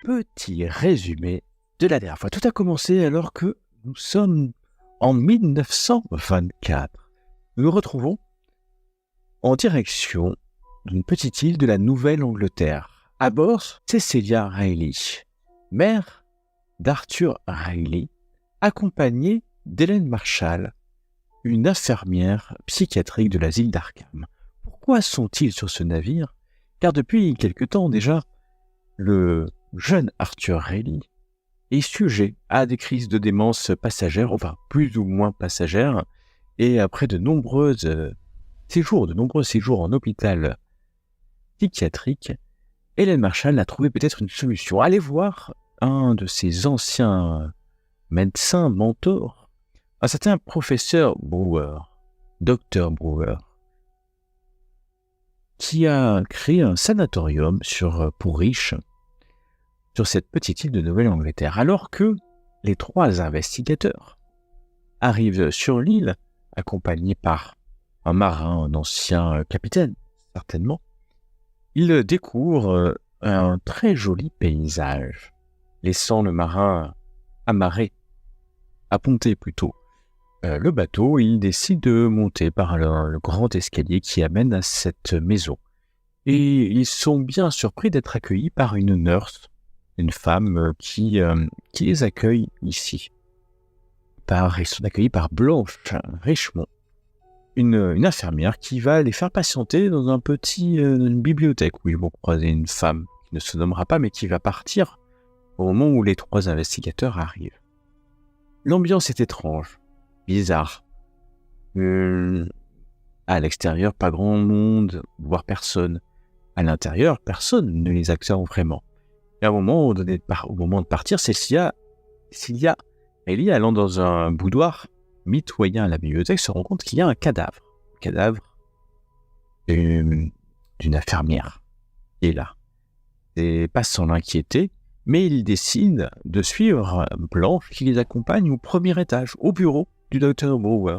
Petit résumé de la dernière fois. Tout a commencé alors que nous sommes en 1924. Nous nous retrouvons en direction d'une petite île de la Nouvelle-Angleterre. À bord, Cecilia Riley, mère d'Arthur Riley, accompagnée d'Hélène Marshall, une infirmière psychiatrique de l'asile d'Arkham. Pourquoi sont-ils sur ce navire ? Car depuis quelque temps déjà, le jeune Arthur Riley est sujet à des crises de démence passagères, enfin plus ou moins passagères, et après de nombreux séjours en hôpital psychiatrique, Hélène Marshall a trouvé peut-être une solution. Allez voir un de ses anciens médecins mentors, un certain professeur Brewer, Dr Brewer, qui a créé un sanatorium pour riches sur cette petite île de Nouvelle-Angleterre. Alors que les trois investigateurs arrivent sur l'île, accompagnés par un marin, un ancien capitaine, certainement, ils découvrent un très joli paysage, laissant le marin amarré, à ponter plutôt. Le bateau, il décide de monter par le grand escalier qui amène à cette maison. Et ils sont bien surpris d'être accueillis par une nurse, une femme qui les accueille ici. Ils sont accueillis par Blanche Richmond, une infirmière qui va les faire patienter dans une bibliothèque où ils vont croiser une femme qui ne se nommera pas mais qui va partir au moment où les trois investigateurs arrivent. L'ambiance est étrange, bizarre. À l'extérieur, pas grand monde, voire personne. À l'intérieur, personne ne les observe vraiment. Et à un moment, au moment de partir, Cecilia Riley, allant dans un boudoir mitoyen à la bibliothèque, se rend compte qu'il y a un cadavre d'une infirmière qui est là. Et pas sans l'inquiéter, mais il décide de suivre Blanche qui les accompagne au premier étage, au bureau du Dr Brewer.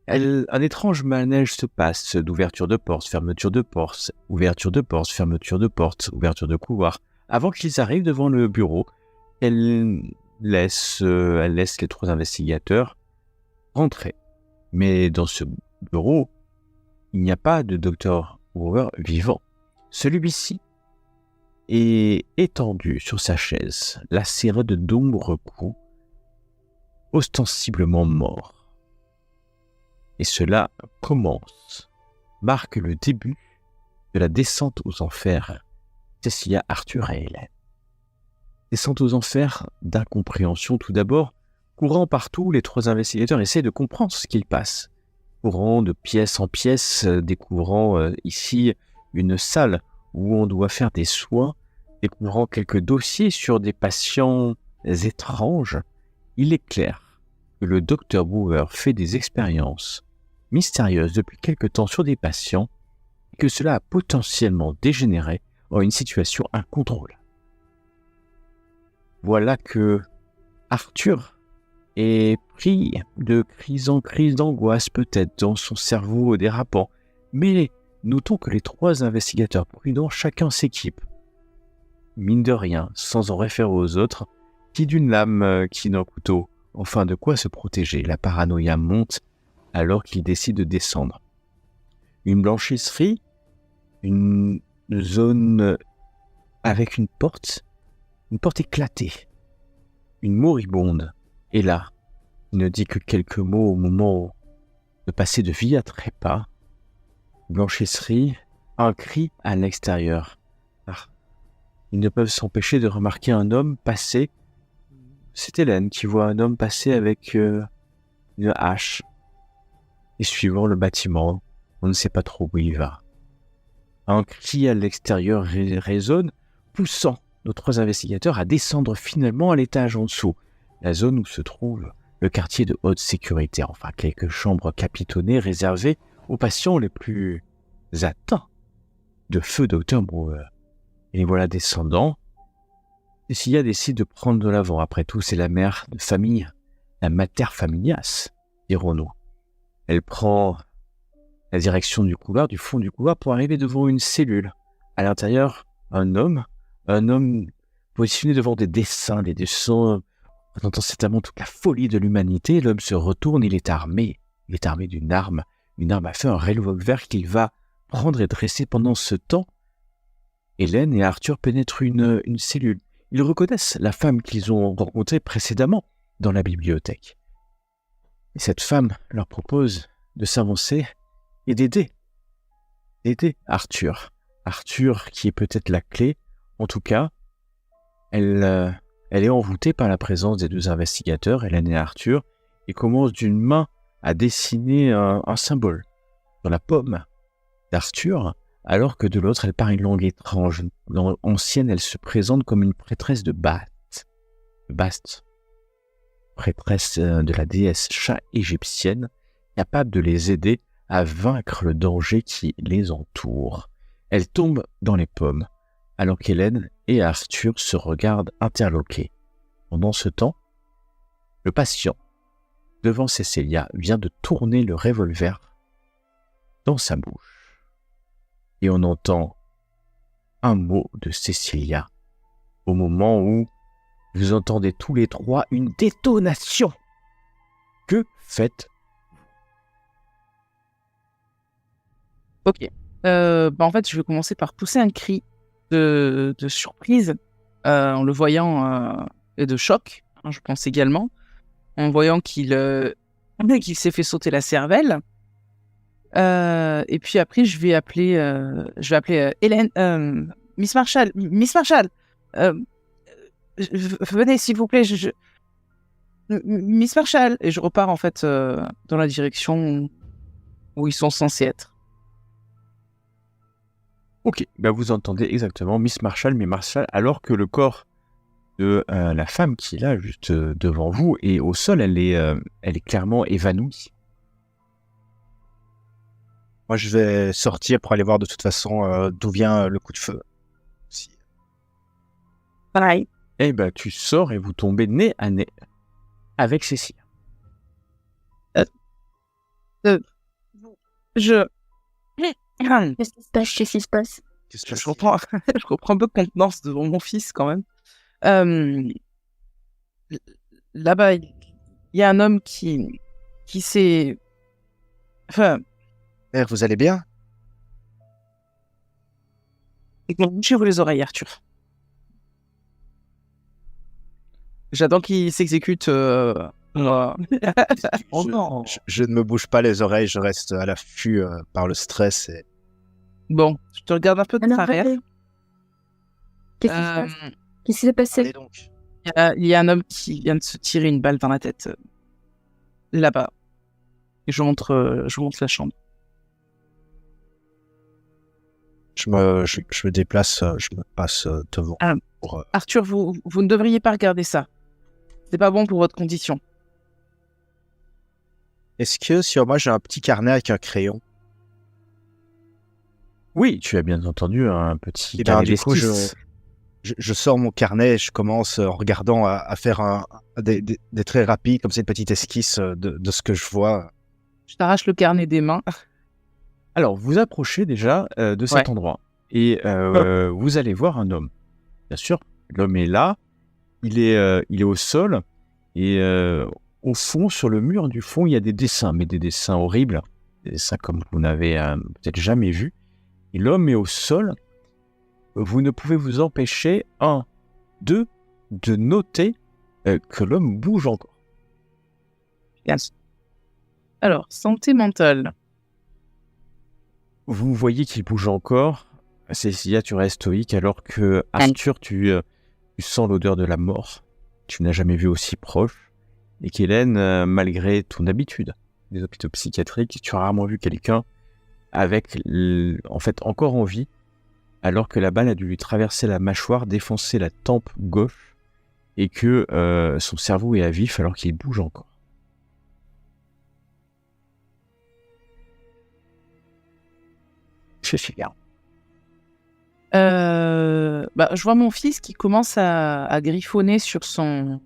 Un étrange manège se passe d'ouverture de porte, fermeture de porte, ouverture de porte, fermeture de porte, ouverture de couloir. Avant qu'ils arrivent devant le bureau, elle laisse les trois investigateurs rentrer. Mais dans ce bureau, il n'y a pas de Dr Brewer vivant. Celui-ci est étendu sur sa chaise, lacéré de nombreux coups, ostensiblement mort. Et cela marque le début de la descente aux enfers. Cecilia, Arthur et Hélène. Descente aux enfers d'incompréhension tout d'abord. Courant partout, les trois investigateurs essaient de comprendre ce qu'il passe. Courant de pièce en pièce, découvrant ici une salle où on doit faire des soins, découvrant quelques dossiers sur des patients étranges. Il est clair que le docteur Brewer fait des expériences mystérieuses depuis quelque temps sur des patients et que cela a potentiellement dégénéré en une situation incontrôlable. Voilà que Arthur est pris de crise en crise d'angoisse peut-être dans son cerveau dérapant, mais notons que les trois investigateurs prudents, chacun s'équipe, mine de rien, sans en référer aux autres, qui d'une lame, qui d'un couteau, enfin de quoi se protéger. La paranoïa monte alors qu'ils décident de descendre. Une blanchisserie, une zone avec une porte éclatée, une moribonde est là. Il ne dit que quelques mots au moment de passer de vie à trépas. Blanchisserie, un cri à l'extérieur. Ils ne peuvent s'empêcher de remarquer un homme passer. C'est Hélène qui voit un homme passer avec une hache. Et suivant le bâtiment, on ne sait pas trop où il va. Un cri à l'extérieur résonne, poussant nos trois investigateurs à descendre finalement à l'étage en dessous, la zone où se trouve le quartier de haute sécurité, enfin quelques chambres capitonnées réservées aux patients les plus atteints de feu Dr Brewer. Et les voilà descendant. Cecilia décide de prendre de l'avant. Après tout, c'est la mère de famille, la mater familias, dirons-nous. Elle prend la direction du couloir, du fond du couloir, pour arriver devant une cellule. À l'intérieur, un homme positionné devant des dessins représentant certainement toute la folie de l'humanité. L'homme se retourne, il est armé. Il est armé d'une arme à feu, un revolver qu'il va prendre et dresser. Pendant ce temps, Hélène et Arthur pénètrent une cellule. Ils reconnaissent la femme qu'ils ont rencontrée précédemment dans la bibliothèque. Et cette femme leur propose de s'avancer et d'aider Arthur. Arthur qui est peut-être la clé. En tout cas, elle est envoûtée par la présence des deux investigateurs, Hélène et Arthur, et commence d'une main à dessiner un symbole dans la paume d'Arthur, alors que de l'autre, elle parle une langue étrange. Ancienne, elle se présente comme une prêtresse de Bast, prêtresse de la déesse chat égyptienne, capable de les aider à vaincre le danger qui les entoure. Elle tombe dans les pommes, alors qu'Hélène et Arthur se regardent interloqués. Pendant ce temps, le patient, devant Cécilia, vient de tourner le revolver dans sa bouche. Et on entend un mot de Cécilia au moment où vous entendez tous les trois une détonation. Que faites-vous? Ok. En fait, je vais commencer par pousser un cri de surprise en le voyant et de choc, je pense également, en voyant qu'il s'est fait sauter la cervelle. Et puis après, je vais appeler Hélène, Miss Marshall, venez s'il vous plaît, Miss Marshall. Et je repars en fait dans la direction où ils sont censés être. Ok, vous entendez exactement Miss Marshall, mais Marshall, alors que le corps de la femme qui est là, juste devant vous, et au sol, elle est clairement évanouie. Moi, je vais sortir pour aller voir de toute façon d'où vient le coup de feu. Pareil. Tu sors et vous tombez nez à nez avec Cécile. Qu'est-ce qui se passe? Je reprends un peu de contenance devant mon fils quand même. Là-bas, il y a un homme qui s'est... Enfin... Mère, vous allez bien? Bouchez-vous les oreilles, Arthur. J'attends qu'il s'exécute... Oh non. Je ne me bouge pas les oreilles, je reste à l'affût par le stress. Bon, je te regarde un peu de travers. Qu'est-ce qui se passe? Qu'est-ce qui s'est passé? Allez donc. Il y a un homme qui vient de se tirer une balle dans la tête. Là-bas. Et je montre la chambre. Je me déplace, je me passe devant. Arthur, vous ne devriez pas regarder ça. C'est pas bon pour votre condition. Est-ce que sur moi j'ai un petit carnet avec un crayon? Oui, tu as bien entendu un petit carnet d'esquisse. Je sors mon carnet et je commence en regardant à faire des traits rapides, comme c'est une petite esquisse de ce que je vois. Je t'arrache le carnet des mains. Alors, vous approchez déjà de cet endroit et vous allez voir un homme. Bien sûr, l'homme est là, il est au sol et au fond, sur le mur du fond, il y a des dessins, mais des dessins horribles, des dessins comme vous n'avez peut-être jamais vu. Et l'homme est au sol. Vous ne pouvez vous empêcher, de noter que l'homme bouge encore. Yes. Alors, santé mentale. Vous voyez qu'il bouge encore. Cécilia, tu restes stoïque, alors que Arthur, tu sens l'odeur de la mort. Tu n'as jamais vu aussi proche. Et qu'Hélène, malgré ton habitude des hôpitaux psychiatriques, tu as rarement vu quelqu'un avec, en fait, encore en vie, alors que la balle a dû lui traverser la mâchoire, défoncer la tempe gauche, et que son cerveau est à vif alors qu'il bouge encore. Cécilia. Je vois mon fils qui commence à griffonner sur son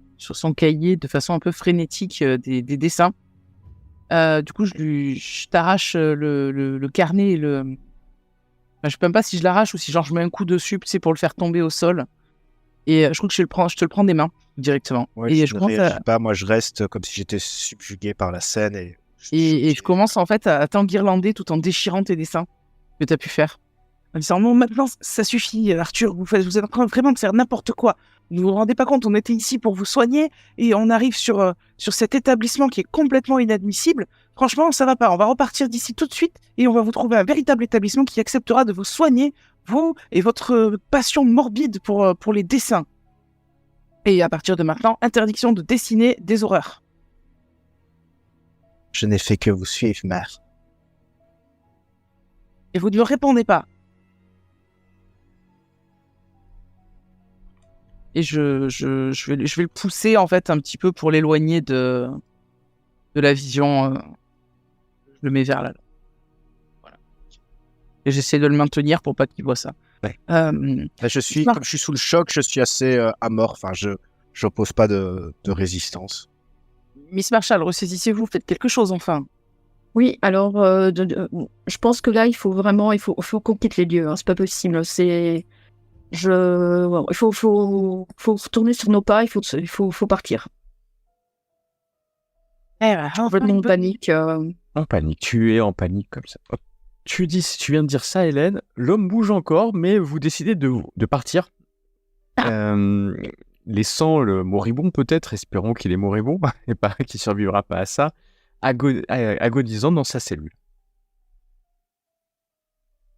cahier de façon un peu frénétique des dessins. Du coup, je t'arrache le carnet et je sais même pas si je l'arrache ou si genre je mets un coup dessus, pour le faire tomber au sol. Et je crois que je te le prends des mains directement. Ouais, Et je je ne commence réagis pas, moi je reste comme si j'étais subjugué par la scène et je commence en fait à t'enguirlander tout en déchirant tes dessins que tu as pu faire. En disant non, maintenant ça suffit, Arthur, vous êtes en train vraiment de faire n'importe quoi. Vous vous rendez pas compte, on était ici pour vous soigner et on arrive sur cet établissement qui est complètement inadmissible. Franchement, ça va pas. On va repartir d'ici tout de suite et on va vous trouver un véritable établissement qui acceptera de vous soigner, vous et votre passion morbide pour les dessins. Et à partir de maintenant, interdiction de dessiner des horreurs. je n'ai fait que vous suivre, mère. Et vous ne me répondez pas. Et je vais le pousser en fait un petit peu pour l'éloigner de la vision. Je le mets vers là. Voilà. Et j'essaie de le maintenir pour pas qu'il voit ça. Ouais. Là, Comme je suis sous le choc, je suis assez amorphe. Enfin, je n'oppose pas de résistance. Miss Marshall, ressaisissez-vous, faites quelque chose enfin. Oui, alors, je pense que là, il faut qu'on quitte les lieux. Hein, c'est pas possible. Il faut retourner sur nos pas. Il faut partir. Complètement en panique. En panique, tu es en panique comme ça. Hop. Tu viens de dire ça, Hélène. L'homme bouge encore, mais vous décidez de partir. Laissant le moribond peut-être, espérons qu'il est moribond, et pas qu'il survivra pas à ça, agonisant dans sa cellule.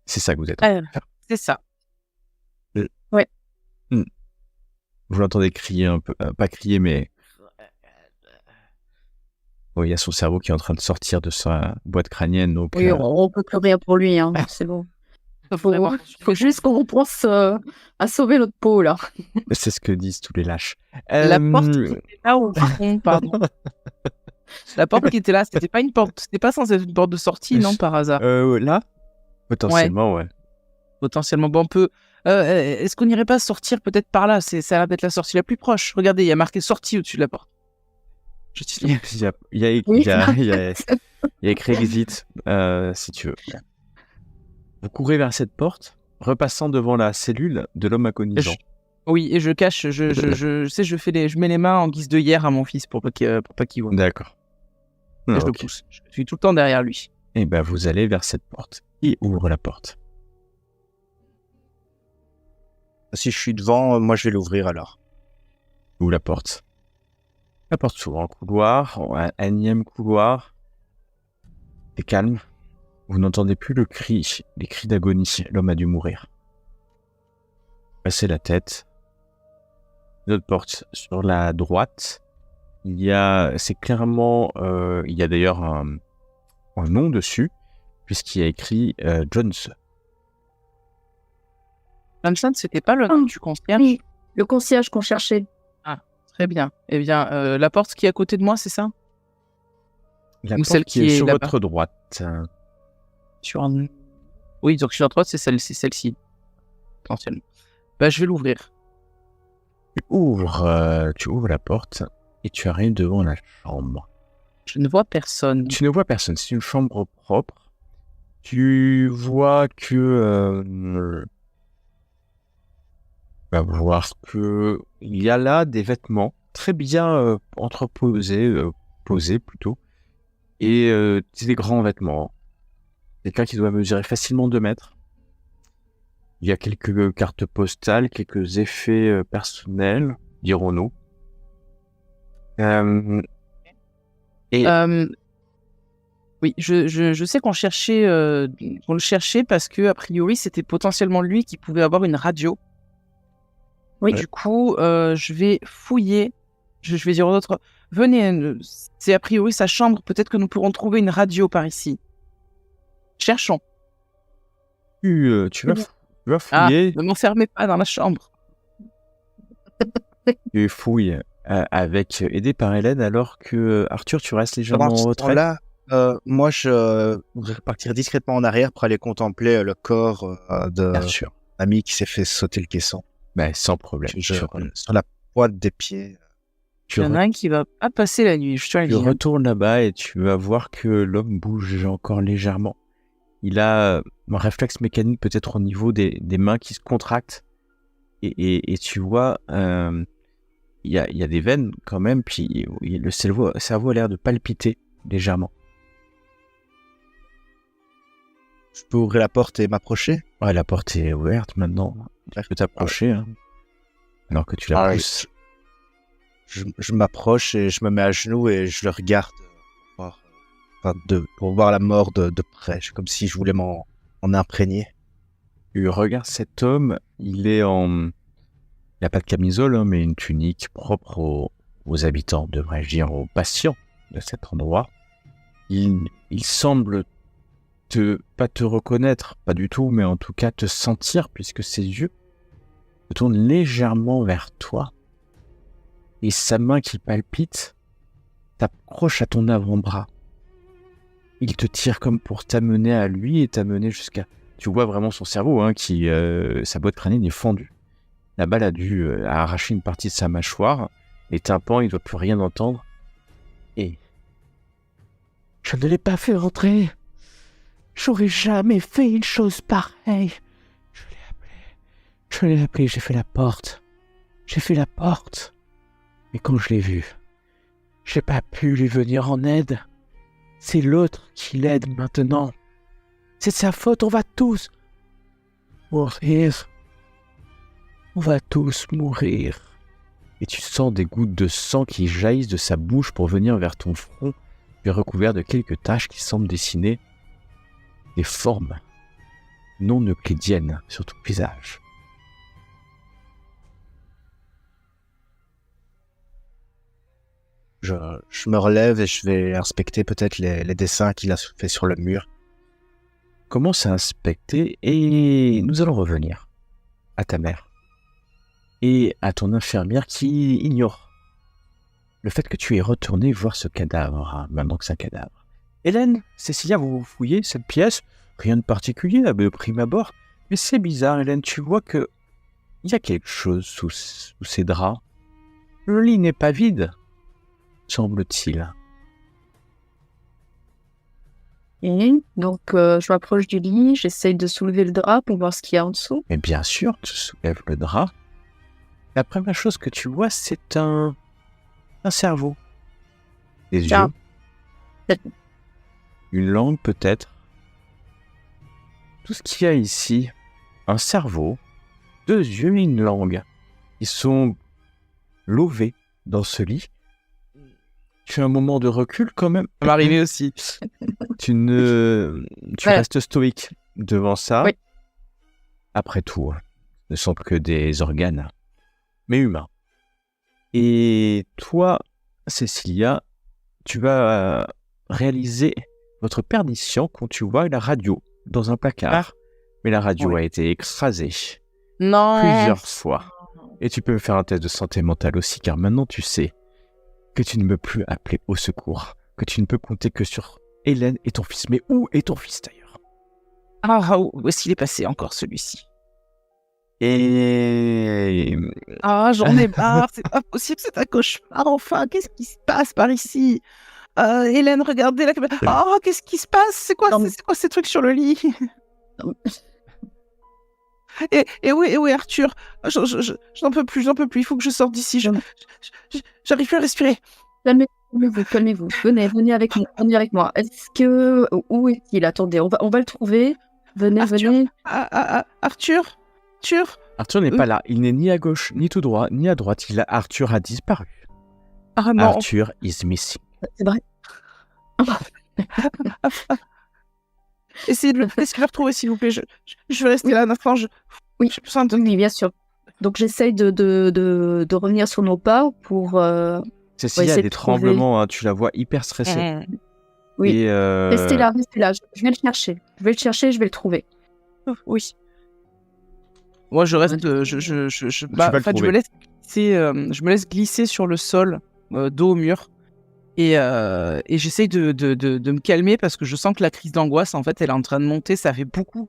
C'est ça que vous êtes en train de faire. C'est ça. Ouais. Vous l'entendez crier un peu, pas crier, mais il y a son cerveau qui est en train de sortir de sa boîte crânienne. Donc, Oui, on peut plus rien pour lui. Hein, c'est bon. Il faut juste qu'on pense à sauver notre peau, là. c'est ce que disent tous les lâches. La porte qui était là au fond, pardon. La porte qui était là, c'était pas une porte, c'était pas censé être une porte de sortie, non, par hasard. Là, potentiellement, ouais. Potentiellement, bon, on peut. Est-ce qu'on n'irait pas sortir peut-être par là? Ça va être la sortie la plus proche. Regardez, il y a marqué sortie au-dessus de la porte. Il y a écrit exit, si tu veux. Vous courez vers cette porte, repassant devant la cellule de l'homme agonisant. Oui, et je cache, je mets les mains en guise de hier à mon fils pour pas qu'il voit. D'accord. Je le pousse. Je suis tout le temps derrière lui. Et ben vous allez vers cette porte. Qui ouvre la porte? Si je suis devant, moi je vais l'ouvrir alors. Ouvre la porte. La porte s'ouvre en couloir, un énième couloir. C'est calme. Vous n'entendez plus les cris d'agonie. L'homme a dû mourir. Passez la tête. Une autre porte sur la droite. C'est clairement, il y a d'ailleurs un nom dessus, puisqu'il y a écrit Jones. Johnson, c'était pas le nom du concierge? Oui, le concierge qu'on cherchait. Ah, très bien. Eh bien, la porte qui est à côté de moi, c'est ça? La Ou porte celle qui est sur là-bas? votre droite. Oui, donc sur la droite, c'est celle-ci. Potentiellement. Bah, je vais l'ouvrir. Tu ouvres la porte et tu arrives devant la chambre. Je ne vois personne. Tu ne vois personne, c'est une chambre propre. Tu vois que... il y a là des vêtements très bien entreposés, posés plutôt. Et c'est des grands vêtements. Quelqu'un qui doit mesurer facilement 2 mètres. Il y a quelques cartes postales, quelques effets personnels, dirons-nous. Oui, je sais qu'on le cherchait parce que a priori c'était potentiellement lui qui pouvait avoir une radio. Oui. Du coup, je vais fouiller. Je vais dire aux autres, venez, c'est a priori sa chambre. Peut-être que nous pourrons trouver une radio par ici. Cherchons. Tu vas fouiller. Ne m'enfermez pas dans la chambre. Tu fouilles aidé par Hélène, alors que Arthur, tu restes légèrement en retrait. Là, moi, je voudrais partir discrètement en arrière pour aller contempler le corps de l'ami qui s'est fait sauter le caisson. Ben, sans problème. Sur la pointe des pieds. Il y en a un qui va pas passer la nuit. Je tu retournes là-bas et tu vas voir que l'homme bouge encore légèrement. Il a un réflexe mécanique peut-être au niveau des mains qui se contractent. et tu vois, il y a des veines quand même, puis le cerveau a l'air de palpiter légèrement. Je peux ouvrir la porte et m'approcher? Ouais, la porte est ouverte maintenant. Tu peux t'approcher, hein, alors que tu la Ah oui. pousses. Je m'approche et je me mets à genoux et je le regarde pour voir la mort de près, comme si je voulais m'en imprégner. Tu regardes cet homme, il n'a pas de camisole, hein, mais une tunique propre aux habitants, devrais-je dire, aux patients de cet endroit. Il semble pas te reconnaître, pas du tout, mais en tout cas te sentir, puisque ses yeux se tournent légèrement vers toi, et sa main qui palpite t'accroche à ton avant-bras. Il te tire comme pour t'amener à lui et t'amener jusqu'à... Tu vois vraiment son cerveau, hein, sa boîte crânienne est fendue. La balle a dû arracher une partie de sa mâchoire. Les tympans, il ne doit plus rien entendre. Et... Je ne l'ai pas fait rentrer. J'aurais jamais fait une chose pareille. Je l'ai appelé, j'ai fait la porte. Mais quand je l'ai vu, j'ai pas pu lui venir en aide. C'est l'autre qui l'aide maintenant. C'est de sa faute, on va tous mourir. On va tous mourir. Et tu sens des gouttes de sang qui jaillissent de sa bouche pour venir vers ton front, puis recouvert de quelques taches qui semblent dessiner des formes non euclidiennes sur ton visage. Je me relève et je vais inspecter peut-être les dessins qu'il a fait sur le mur. Commence à inspecter et nous allons revenir à ta mère et à ton infirmière qui ignore le fait que tu es retourné voir ce cadavre, hein, maintenant que c'est un cadavre. Hélène, Cécilia, vous fouillez cette pièce, rien de particulier de prime abord, mais c'est bizarre, Hélène, tu vois que il y a quelque chose sous ces draps. Le lit n'est pas vide, semble-t-il. Et donc, je m'approche du lit, j'essaye de soulever le drap pour voir ce qu'il y a en dessous. Mais bien sûr, tu soulèves le drap. La première chose que tu vois, c'est un cerveau. Des yeux. Tiens. Une langue peut-être. Tout ce qu'il y a ici. Un cerveau, 2 yeux et une langue. Ils sont lovés dans ce lit. Tu as un moment de recul quand même. Ça m'est arrivé aussi. Tu Voilà. restes stoïque devant ça. Oui. Après tout, ce ne sont que des organes, mais humains. Et toi, Cécilia, tu vas réaliser votre perdition quand tu vois la radio dans un placard. Mais la radio Oui. a été écrasée Non. plusieurs fois. Et tu peux me faire un test de santé mentale aussi, car maintenant tu sais que tu ne peux plus appeler au secours, que tu ne peux compter que sur Hélène et ton fils. Mais où est ton fils d'ailleurs? Ah, où est-ce qu'il est passé encore celui-ci? Et... Ah, j'en ai marre, c'est pas possible, c'est un cauchemar, enfin, qu'est-ce qui se passe par ici? Hélène, regardez la caméra. Oh, qu'est-ce qui se passe? C'est quoi ces trucs sur le lit? Non. Et où est Arthur? J'en peux plus, il faut que je sorte d'ici, j'arrive plus à respirer. Calmez-vous. Venez avec moi. Est-ce que... Où est-il? Attendez, on va le trouver. Venez. Arthur? Arthur n'est pas là. Il n'est ni à gauche, ni tout droit, ni à droite. Arthur a disparu. Ah non. Arthur is missing. C'est vrai. Essayez de le retrouver, s'il vous plaît. Je vais rester là un instant. Oui. J'ai besoin de... Oui, bien sûr. Donc, j'essaye de revenir sur nos pas pour... Cécilia a essayer des de trouver. tremblements, hein, tu la vois hyper stressée. Oui. Et Restez là. Je vais le chercher. Je vais le trouver. Oui. Moi, je reste. vas le trouver. Je me laisse glisser sur le sol, dos au mur, et j'essaye de me calmer parce que je sens que la crise d'angoisse, en fait, elle est en train de monter. Ça fait beaucoup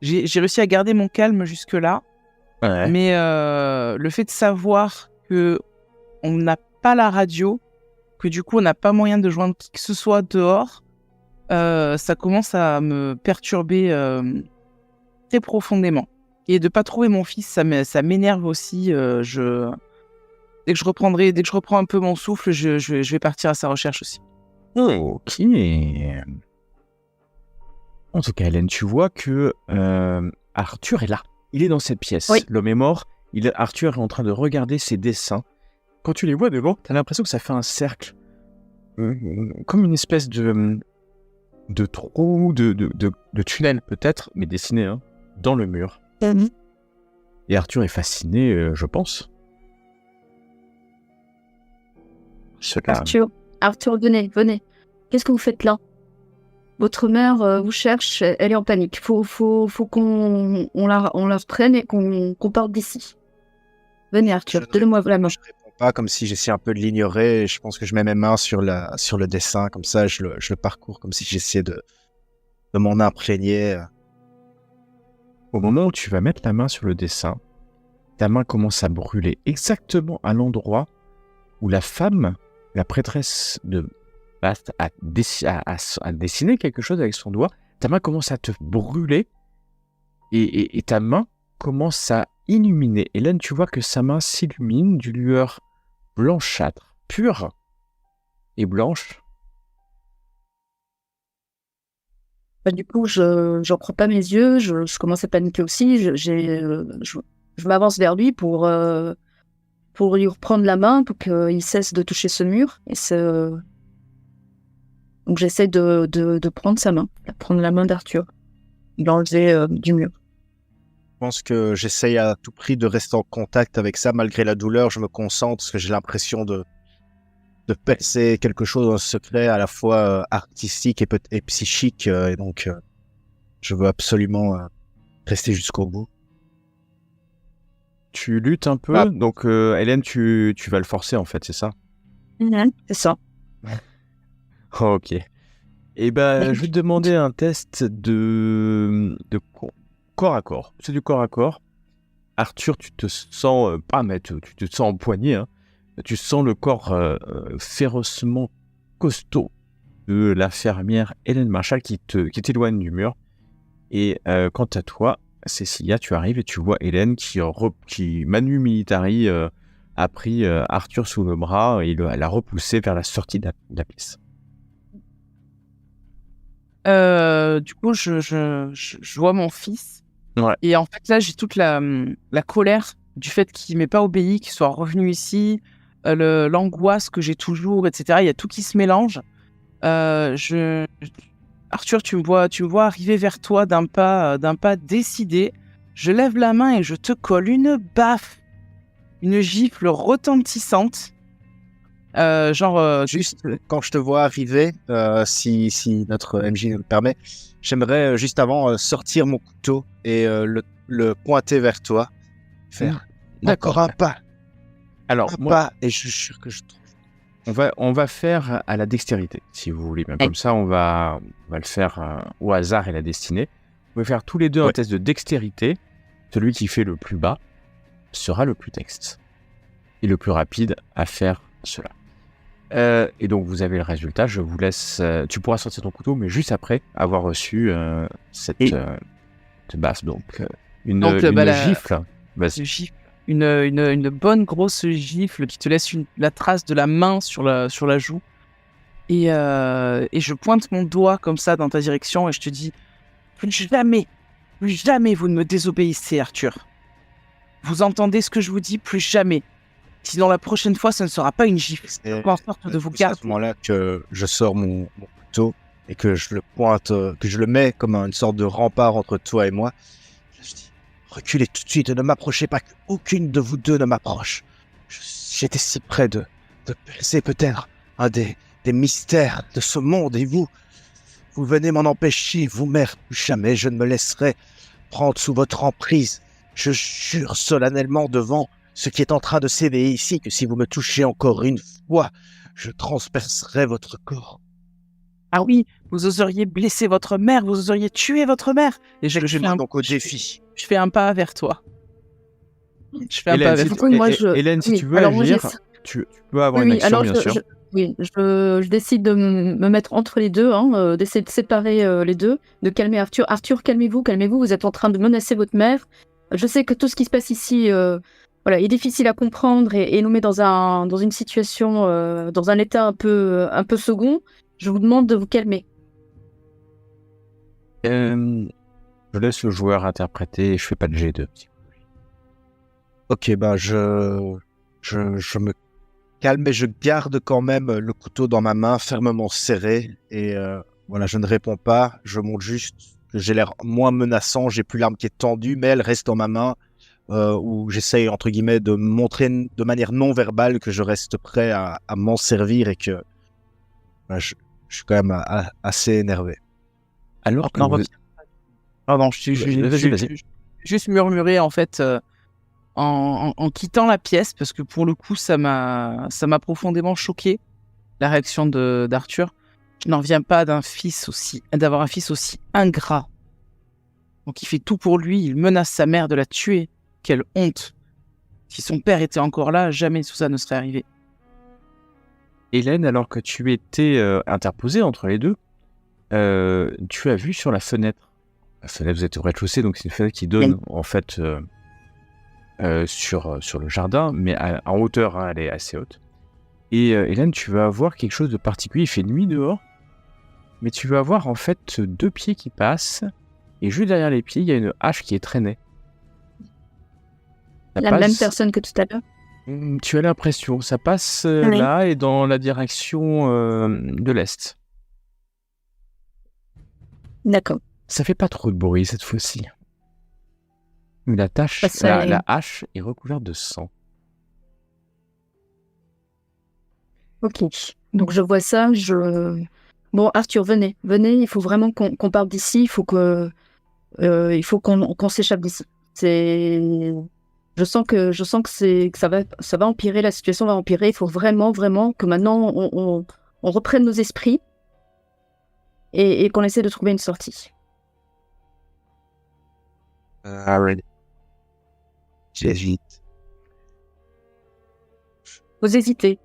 j'ai réussi à garder mon calme jusque là, ouais. mais le fait de savoir que on n'a pas la radio, que du coup on n'a pas moyen de joindre qui que ce soit dehors, ça commence à me perturber très profondément. Et de pas trouver mon fils, ça m'énerve aussi. Dès que je reprends un peu mon souffle, je vais partir à sa recherche aussi. Ok. En tout cas, Hélène, tu vois que Arthur est là. Il est dans cette pièce. Oui. L'homme est mort. Arthur est en train de regarder ses dessins. Quand tu les vois devant, t'as l'impression que ça fait un cercle. Comme une espèce de trou, de tunnel peut-être, mais dessiné dans le mur. Et Arthur est fasciné, je pense. Cela... Arthur, venez. Qu'est-ce que vous faites là? Votre mère vous cherche, elle est en panique. Faut qu'on la reprenne et qu'on parte d'ici. Venez Arthur, donnez-moi la main. Je réponds pas, comme si j'essayais un peu de l'ignorer. Je pense que je mets mes mains sur le dessin, comme ça je le parcours, comme si j'essayais de m'en imprégner. Au moment où tu vas mettre la main sur le dessin, ta main commence à brûler exactement à l'endroit où la femme, la prêtresse de Bast, a dessiné quelque chose avec son doigt. Ta main commence à te brûler et ta main commence à illuminer. Hélène, tu vois que sa main s'illumine d'une lueur blanchâtre, pure et blanche. Du coup, j'en crois pas mes yeux, je commence à paniquer aussi. Je m'avance vers lui pour lui reprendre la main pour qu'il cesse de toucher ce mur. Donc j'essaie de prendre sa main, de prendre la main d'Arthur, de l'enlever du mur. Je pense que j'essaye à tout prix de rester en contact avec ça, malgré la douleur. Je me concentre parce que j'ai l'impression de percer quelque chose dans le secret, à la fois artistique et psychique. Et donc, je veux absolument rester jusqu'au bout. Tu luttes un peu, donc Hélène, tu vas le forcer en fait, c'est ça? C'est ça. Ok. Et je vais te demander un test de corps à corps. C'est du corps à corps. Arthur, tu te sens tu te sens empoigné. Tu sens le corps férocement costaud de l'infirmière Hélène Marshall qui t'éloigne du mur. Et quant à toi, Cécilia, tu arrives et tu vois Hélène qui Manu Militari, a pris Arthur sous le bras et l'a repoussé vers la sortie de la pièce. Du coup, je vois mon fils. Ouais. Et en fait, là, j'ai toute la colère du fait qu'il m'ait pas obéi, qu'il soit revenu ici, l'angoisse que j'ai toujours, etc. Il y a tout qui se mélange. Arthur, tu me vois arriver vers toi d'un pas décidé. Je lève la main et je te colle une baffe, une gifle retentissante. Juste quand je te vois arriver, si notre MJ nous le permet, j'aimerais juste avant sortir mon couteau et le pointer vers toi. Faire encore un pas. Alors, pas, et je suis sûr que je trouve. On va faire à la dextérité, si vous voulez bien. Comme ça, on va le faire au hasard et la destinée. Vous pouvez faire tous les deux un test de dextérité. Celui qui fait le plus bas sera le plus texte. Et le plus rapide à faire cela. Et donc, vous avez le résultat. Je vous laisse... tu pourras sortir ton couteau, mais juste après avoir reçu cette baffe. Donc, une gifle. Vas-y. Gifle. Une bonne grosse gifle qui te laisse la trace de la main sur la joue. Et je pointe mon doigt comme ça dans ta direction et je te dis plus jamais vous ne me désobéissez, Arthur. Vous entendez ce que je vous dis? Plus jamais. Sinon, la prochaine fois, ce ne sera pas une gifle. Je en sorte de vous garder. C'est à ce moment-là que je sors mon couteau et que je le pointe, que je le mets comme une sorte de rempart entre toi et moi. Je dis, reculez tout de suite, ne m'approchez pas, qu'aucune de vous deux ne m'approche. J'étais si près de percer peut-être un des mystères de ce monde, et vous venez m'en empêcher, vous, mère, plus jamais je ne me laisserai prendre sous votre emprise. Je jure solennellement devant ce qui est en train de s'éveiller ici, que si vous me touchez encore une fois, je transpercerai votre corps. Ah oui, vous oseriez blesser votre mère, vous oseriez tuer votre mère. Et je mets donc au défi. Je fais un pas vers toi. Je fais un Hélène, pas vers toi. Hélène, si tu veux agir, tu peux avoir une action, bien sûr. Je décide de me mettre entre les deux, d'essayer de séparer les deux, de calmer Arthur. Arthur, calmez-vous, vous êtes en train de menacer votre mère. Je sais que tout ce qui se passe ici est difficile à comprendre et nous met dans une situation, dans un état un peu second. Je vous demande de vous calmer. Je laisse le joueur interpréter et je fais pas de G2. Ok, je me calme et je garde quand même le couteau dans ma main, fermement serré. Et voilà, je ne réponds pas. Je montre juste que j'ai l'air moins menaçant. J'ai plus l'arme qui est tendue, mais elle reste dans ma main. Où j'essaye, entre guillemets, de montrer de manière non verbale que je reste prêt à m'en servir et que je suis quand même assez énervé. Alors que Non, vous... Pardon, je juste murmuré en fait en quittant la pièce parce que pour le coup ça m'a profondément choqué la réaction d'Arthur. Je n'en reviens pas d'avoir un fils aussi ingrat. Donc il fait tout pour lui, il menace sa mère de la tuer. Quelle honte! Si son père était encore là, jamais tout ça ne serait arrivé. Hélène, alors que tu étais interposée entre les deux, tu as vu sur la fenêtre, vous êtes au rez-de-chaussée, donc c'est une fenêtre qui donne en fait sur le jardin, mais en hauteur, hein, elle est assez haute. Et Hélène, tu vas voir quelque chose de particulier. Il fait nuit dehors, mais tu vas voir en fait 2 pieds qui passent, et juste derrière les pieds, il y a une hache qui est traînée. Même personne que tout à l'heure. Tu as l'impression, ça passe là et dans la direction de l'est. D'accord. Ça fait pas trop de bruit cette fois-ci. Mais la hache est recouverte de sang. Ok. Donc je vois ça. Bon, Arthur, venez. Il faut vraiment qu'on parte d'ici. Il faut qu'on s'échappe d'ici. Je sens que ça va empirer. La situation va empirer. Il faut vraiment que maintenant on reprenne nos esprits et qu'on essaie de trouver une sortie. J'hésite. Vous hésitez.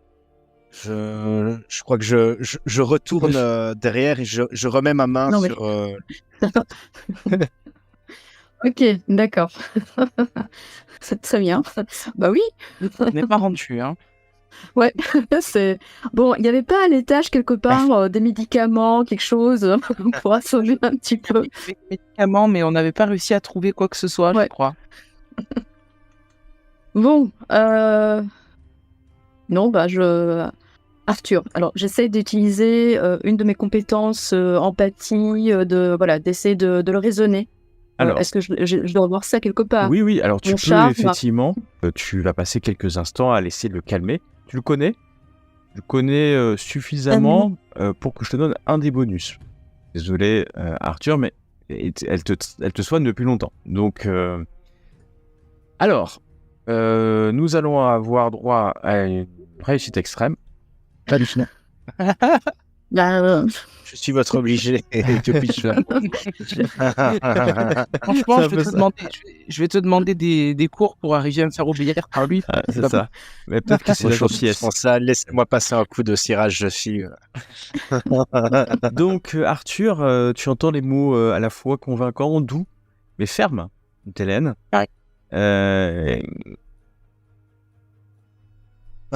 Je crois que je retourne derrière et je remets ma main sur... Ok, d'accord. C'est très bien. Bah oui. On n'est pas rendu, hein. Ouais, bon. Il n'y avait pas à l'étage quelque part des médicaments, quelque chose pour assommer un petit peu. Des médicaments, mais on n'avait pas réussi à trouver quoi que ce soit, je crois. Bon, non, Arthur, alors j'essaie d'utiliser une de mes compétences empathie, d'essayer de le raisonner. Alors, est-ce que je dois voir ça quelque part? Oui, alors tu Mon peux charme. effectivement, tu vas passer quelques instants à laisser le calmer. Tu le connais? Tu le connais suffisamment pour que je te donne un des bonus. Désolé Arthur, mais elle te soigne depuis longtemps. Donc, alors, nous allons avoir droit à une réussite extrême. Pas du tout. Je suis votre obligé. Que puis-je faire? Franchement, je vais te demander des cours pour arriver à me faire obéir par lui. C'est ça. Mais peut-être que c'est la gentillesse. Pour ça, laissez-moi passer un coup de cirage de fille. Donc, Arthur, tu entends les mots à la fois convaincants, doux, mais fermes d'Hélène. Ouais.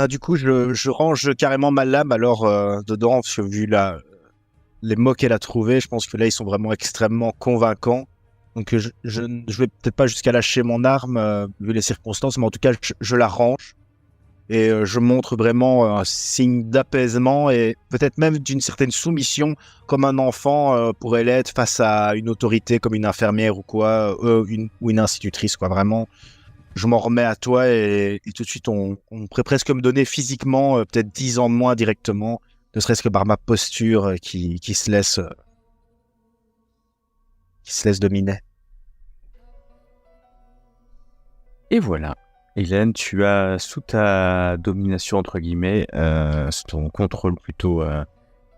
Du coup, je range carrément ma lame alors dedans, parce que vu les mots qu'elle a trouvés, je pense que là, ils sont vraiment extrêmement convaincants. Donc, je vais peut-être pas jusqu'à lâcher mon arme, vu les circonstances, mais en tout cas, je la range. Et je montre vraiment un signe d'apaisement et peut-être même d'une certaine soumission, comme un enfant pourrait l'être face à une autorité comme une infirmière ou quoi, ou une institutrice, quoi, vraiment. Je m'en remets à toi et tout de suite, on pourrait presque me donner physiquement peut-être 10 ans de moins directement, ne serait-ce que par ma posture qui se laisse dominer. Et voilà. Hélène, tu as sous ta domination, entre guillemets, sous ton contrôle plutôt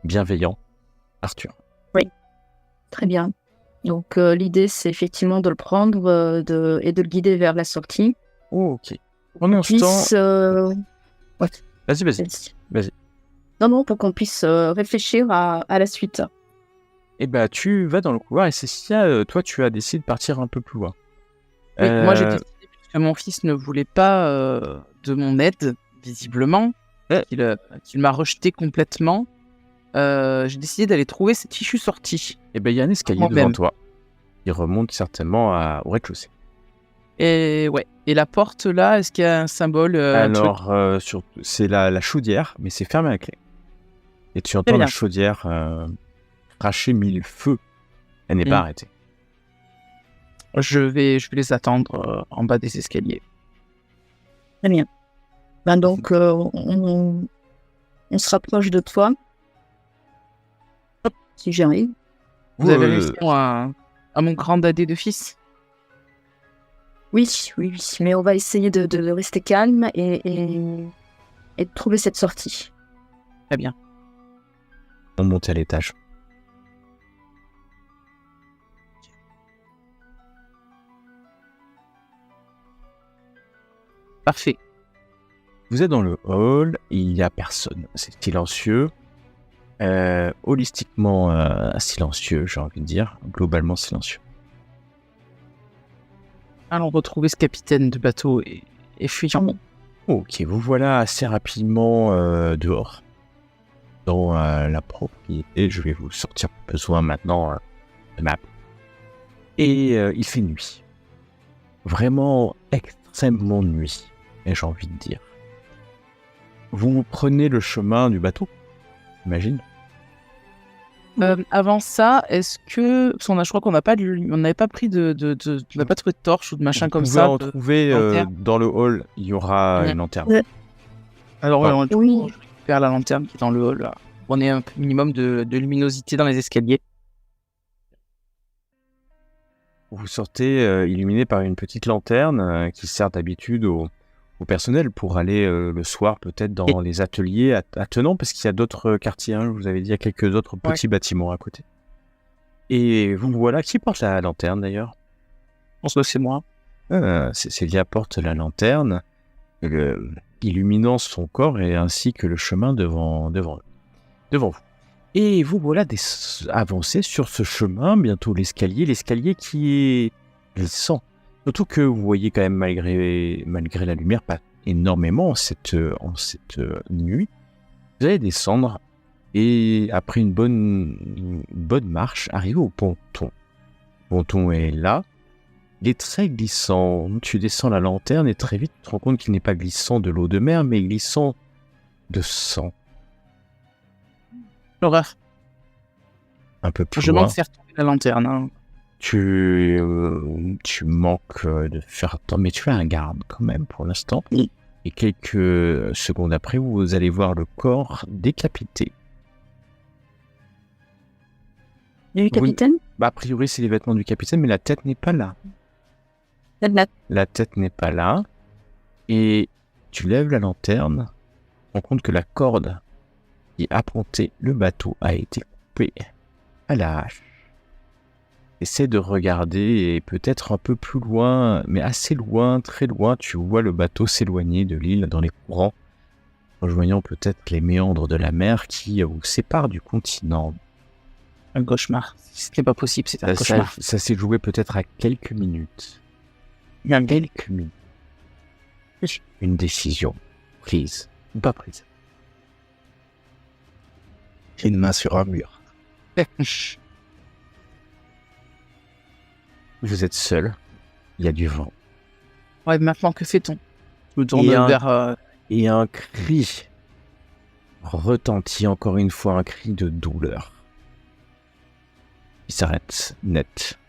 bienveillant, Arthur. Oui, très bien. Donc l'idée, c'est effectivement de le prendre et de le guider vers la sortie. Oh, ok. En instant... Ouais. Vas-y. Non, pour qu'on puisse réfléchir à la suite. Eh ben, tu vas dans le couloir et Cécilia, toi, tu as décidé de partir un peu plus loin. Oui, moi j'ai Euh, décidé, puisque mon fils ne voulait pas de mon aide, visiblement, Ouais. qu'il m'a rejeté complètement, j'ai décidé d'aller trouver cette fichue sortie Eh ben, il y a un escalier devant moi-même. toi. Il remonte certainement au rez-de-chaussée. Et ouais. Et la porte là, est-ce qu'il y a un symbole, un truc? Alors, c'est la chaudière, mais c'est fermé à clé. Et tu Très entends la bien. chaudière cracher mille feux. Elle n'est pas Mm. arrêtée. Je vais les attendre en bas des escaliers. Très bien. Ben donc, on se rapproche de toi. Hop, si j'arrive. Vous avez réussi à mon grand dadé de fils? Oui, oui, oui. Mais on va essayer de rester calme et de trouver cette sortie. Très bien. On monte à l'étage. Parfait. Vous êtes dans le hall, il n'y a personne. C'est silencieux. Holistiquement silencieux, j'ai envie de dire. Globalement silencieux. Allons retrouver ce capitaine de bateau et fuyons. Ok, vous voilà assez rapidement dehors. Dans la propriété. Je vais vous sortir besoin maintenant de map. Et il fait nuit. Vraiment extrêmement nuit, j'ai envie de dire. Vous prenez le chemin du bateau, j'imagine. Avant ça, est-ce que parce je crois qu'on n'a pas on n'avait pas pris on n'a pas trouvé de torche ou de machin Vous comme pouvez ça. en trouver lanterne. dans le hall, il y aura Ouais. une lanterne. Ouais. Alors Ouais. oui, Oui. je récupère la lanterne qui est dans le hall. Là. On ait un minimum de luminosité dans les escaliers. Vous sortez illuminé par une petite lanterne qui sert d'habitude au personnel pour aller le soir peut-être dans les ateliers attenants, parce qu'il y a d'autres quartiers, hein, je vous avais dit, il y a quelques autres petits bâtiments à côté. Et vous voilà, qui porte la lanterne d'ailleurs? Je pense que c'est moi. Célia porte la lanterne, illuminant son corps et ainsi que le chemin devant vous. Et vous voilà avancé sur ce chemin, bientôt l'escalier qui est glissant. Surtout que vous voyez quand même, malgré la lumière, pas énormément en cette nuit. Vous allez descendre et après une bonne marche, arriver au ponton. Le ponton est là. Il est très glissant. Tu descends la lanterne et très vite tu te rends compte qu'il n'est pas glissant de l'eau de mer, mais glissant de sang. L'horreur. Un peu plus Je loin. manque de faire tomber la lanterne. Hein. Tu manques de faire temps, mais tu as un garde quand même pour l'instant. Oui. Et quelques secondes après, vous allez voir le corps décapité. Du capitaine? A priori, c'est les vêtements du capitaine, mais la tête n'est pas là. La tête n'est pas là. Et tu lèves la lanterne, tu te rends compte que la corde qui appontait le bateau a été coupée à la hache. Essaie de regarder et peut-être un peu plus loin, mais assez loin, très loin, tu vois le bateau s'éloigner de l'île dans les courants, rejoignant peut-être les méandres de la mer qui vous séparent du continent. Un cauchemar. C'était pas possible, c'était un cauchemar. Ça s'est joué peut-être à quelques minutes. Quelques minutes. Une décision prise ou pas prise. Une main sur un mur. Vous êtes seul, il y a du vent. Ouais, maintenant que fait-on? Je me tourne Et vers. Et un cri retentit encore une fois, un cri de douleur. Il s'arrête net.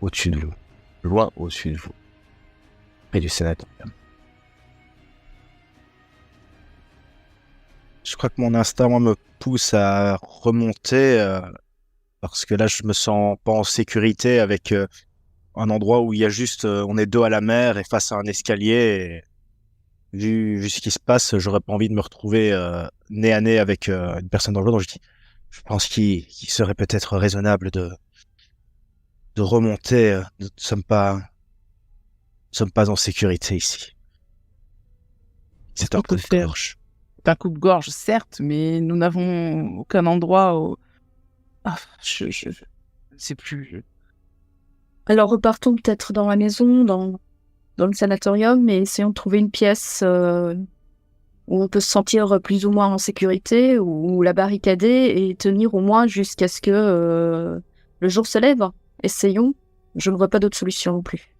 Au-dessus de vous. Loin au-dessus de vous. Près du sanatorium. Je crois que mon instinct, moi, me pousse à remonter parce que là, je me sens pas en sécurité avec un endroit où il y a juste, on est dos à la mer et face à un escalier. Et vu ce qui se passe, j'aurais pas envie de me retrouver nez à nez avec une personne dangereuse. Donc je pense qu'il serait peut-être raisonnable de remonter. Nous ne sommes pas en sécurité ici. C'est un qu'on peut coup de faire gorge. C'est un coupe-gorge, certes, mais nous n'avons aucun endroit où. Ah, C'est plus. Alors repartons peut-être dans la maison, dans le sanatorium, et essayons de trouver une pièce où on peut se sentir plus ou moins en sécurité, ou la barricader et tenir au moins jusqu'à ce que le jour se lève. Essayons. Je ne vois pas d'autre solution non plus.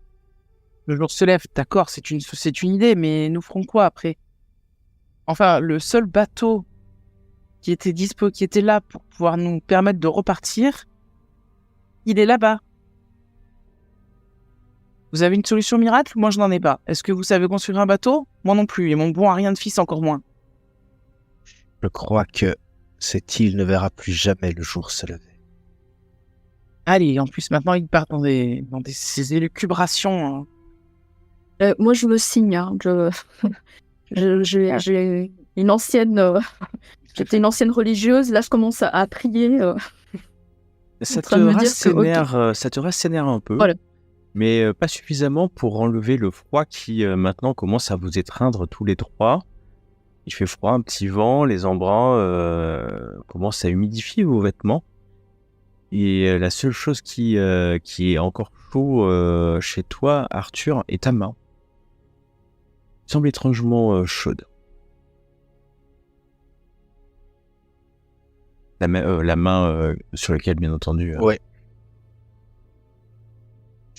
Le jour se lève, d'accord, c'est une idée, mais nous ferons quoi après? Enfin, le seul bateau qui était là pour pouvoir nous permettre de repartir, il est là-bas. Vous avez une solution miracle? Moi, je n'en ai pas. Est-ce que vous savez construire un bateau? Moi non plus. Et mon bon à rien de fils encore moins. Je crois que cette île ne verra plus jamais le jour se lever. Allez, en plus, maintenant, il part ces élucubrations. Moi, je me signe. Hein. J'ai une ancienne... J'étais une ancienne religieuse. Là, je commence à prier. Ça en te train de me dire que, rassénère, ça te rassénère un peu, Voilà. mais pas suffisamment pour enlever le froid qui maintenant commence à vous étreindre tous les trois. Il fait froid, un petit vent, les embruns commencent à humidifier vos vêtements. Et la seule chose qui est encore chaud chez toi, Arthur, est ta main. Elle semble étrangement chaude. La main sur laquelle, bien entendu. Ouais.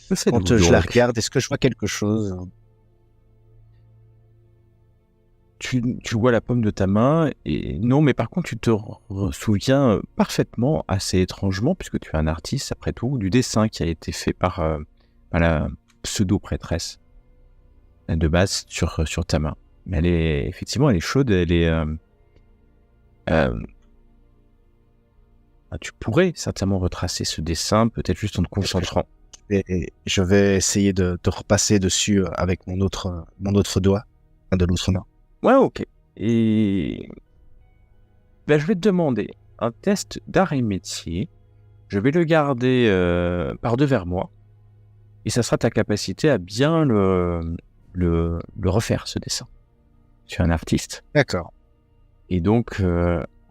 que faites-vous Quand je la donc regarde, est-ce que je vois quelque chose? tu vois la paume de ta main, et non, mais par contre, tu te souviens parfaitement, assez étrangement, puisque tu es un artiste, après tout, du dessin qui a été fait par la pseudo-prêtresse de base sur ta main. Mais effectivement, elle est chaude, elle est... tu pourrais certainement retracer ce dessin, peut-être juste en te concentrant. Et je vais essayer de repasser dessus avec mon autre doigt, de l'autre main. Ouais, ok. Et ben, je vais te demander un test d'art et métier. Je vais le garder par devers moi. Et ça sera ta capacité à bien le refaire, ce dessin. Tu es un artiste. D'accord. Et donc,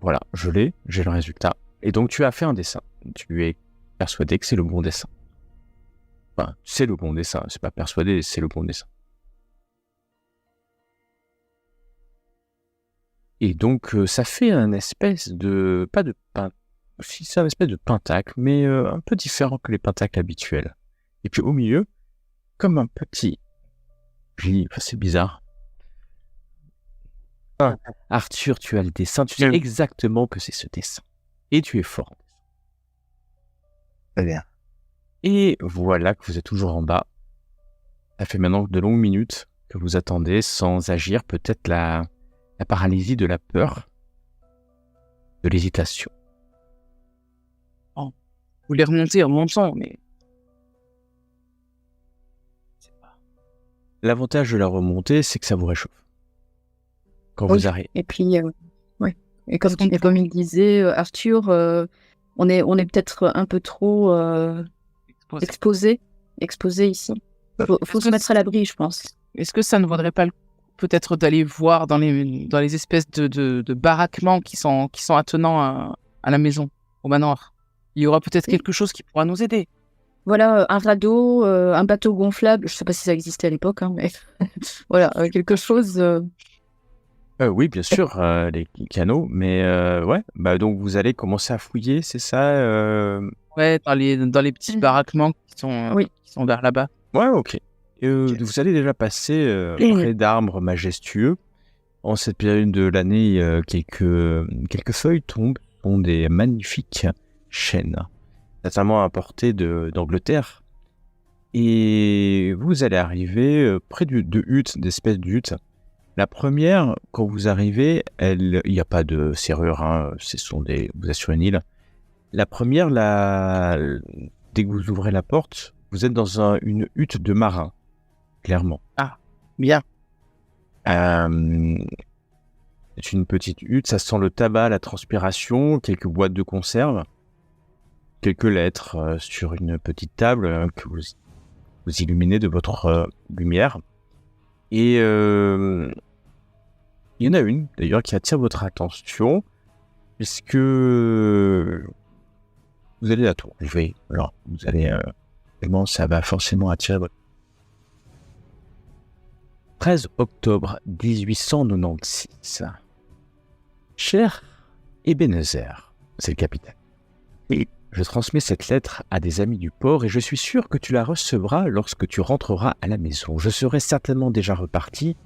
voilà, j'ai le résultat. Et donc, tu as fait un dessin. Tu es persuadé que c'est le bon dessin. Enfin, c'est le bon dessin. C'est pas persuadé, c'est le bon dessin. Et donc, ça fait un espèce de... Pas de si c'est un espèce de pentacle, mais un peu différent que les pentacles habituels. Et puis au milieu, comme un petit... Enfin, c'est bizarre. Arthur, tu as le dessin, tu sais exactement que c'est ce dessin. Et tu es fort. Très bien. Et voilà que vous êtes toujours en bas. Ça fait maintenant de longues minutes que vous attendez sans agir, peut-être la paralysie de la peur, de l'hésitation. Vous voulez remonter en montant, mais... L'avantage de la remontée, c'est que ça vous réchauffe. Quand vous arrivez. Et puis, ouais. Et comme il disait, Arthur, on est peut-être un peu trop exposé ici. Faut se mettre à l'abri, je pense. Est-ce que ça ne vaudrait pas le coup peut-être d'aller voir dans les espèces de baraquements qui sont attenants à la maison, au manoir? Il y aura peut-être quelque chose qui pourra nous aider. Voilà, un radeau, un bateau gonflable. Je sais pas si ça existait à l'époque, hein, mais voilà, quelque chose. Oui, bien sûr, les canots, mais ouais, bah donc vous allez commencer à fouiller, c'est ça Ouais, dans les petits baraquements qui sont vers là-bas. Ouais, ok. Vous allez déjà passer près d'arbres majestueux. En cette période de l'année, quelques feuilles tombent, sont des magnifiques chênes, notamment importés d'Angleterre. Et vous allez arriver près de huttes, d'espèces de huttes. La première, quand vous arrivez, il n'y a pas de serrure, hein, vous êtes sur une île. La première, dès que vous ouvrez la porte, vous êtes dans une hutte de marin, clairement. Ah, bien. C'est une petite hutte, ça sent le tabac, la transpiration, quelques boîtes de conserve, quelques lettres sur une petite table que vous illuminez de votre lumière. Et il y en a une, d'ailleurs, qui attire votre attention, puisque vous vous allez la trouver. Alors, vous allez... vraiment, ça va forcément attirer votre... 13 octobre 1896. Cher Ebenezer, c'est le capitaine. Et je transmets cette lettre à des amis du port et je suis sûr que tu la recevras lorsque tu rentreras à la maison. Je serai certainement déjà reparti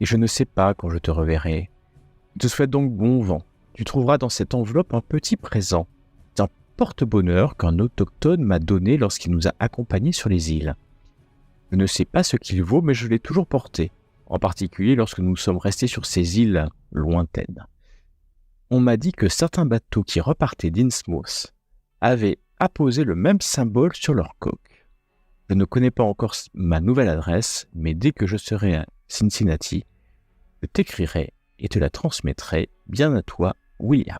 et je ne sais pas quand je te reverrai. Je te souhaite donc bon vent. Tu trouveras dans cette enveloppe un petit présent. C'est un porte-bonheur qu'un autochtone m'a donné lorsqu'il nous a accompagnés sur les îles. Je ne sais pas ce qu'il vaut, mais je l'ai toujours porté, en particulier lorsque nous sommes restés sur ces îles lointaines. On m'a dit que certains bateaux qui repartaient d'Innsmouth avaient apposé le même symbole sur leur coque. Je ne connais pas encore ma nouvelle adresse, mais dès que je serai à Cincinnati, je t'écrirai et te la transmettrai, bien à toi, William.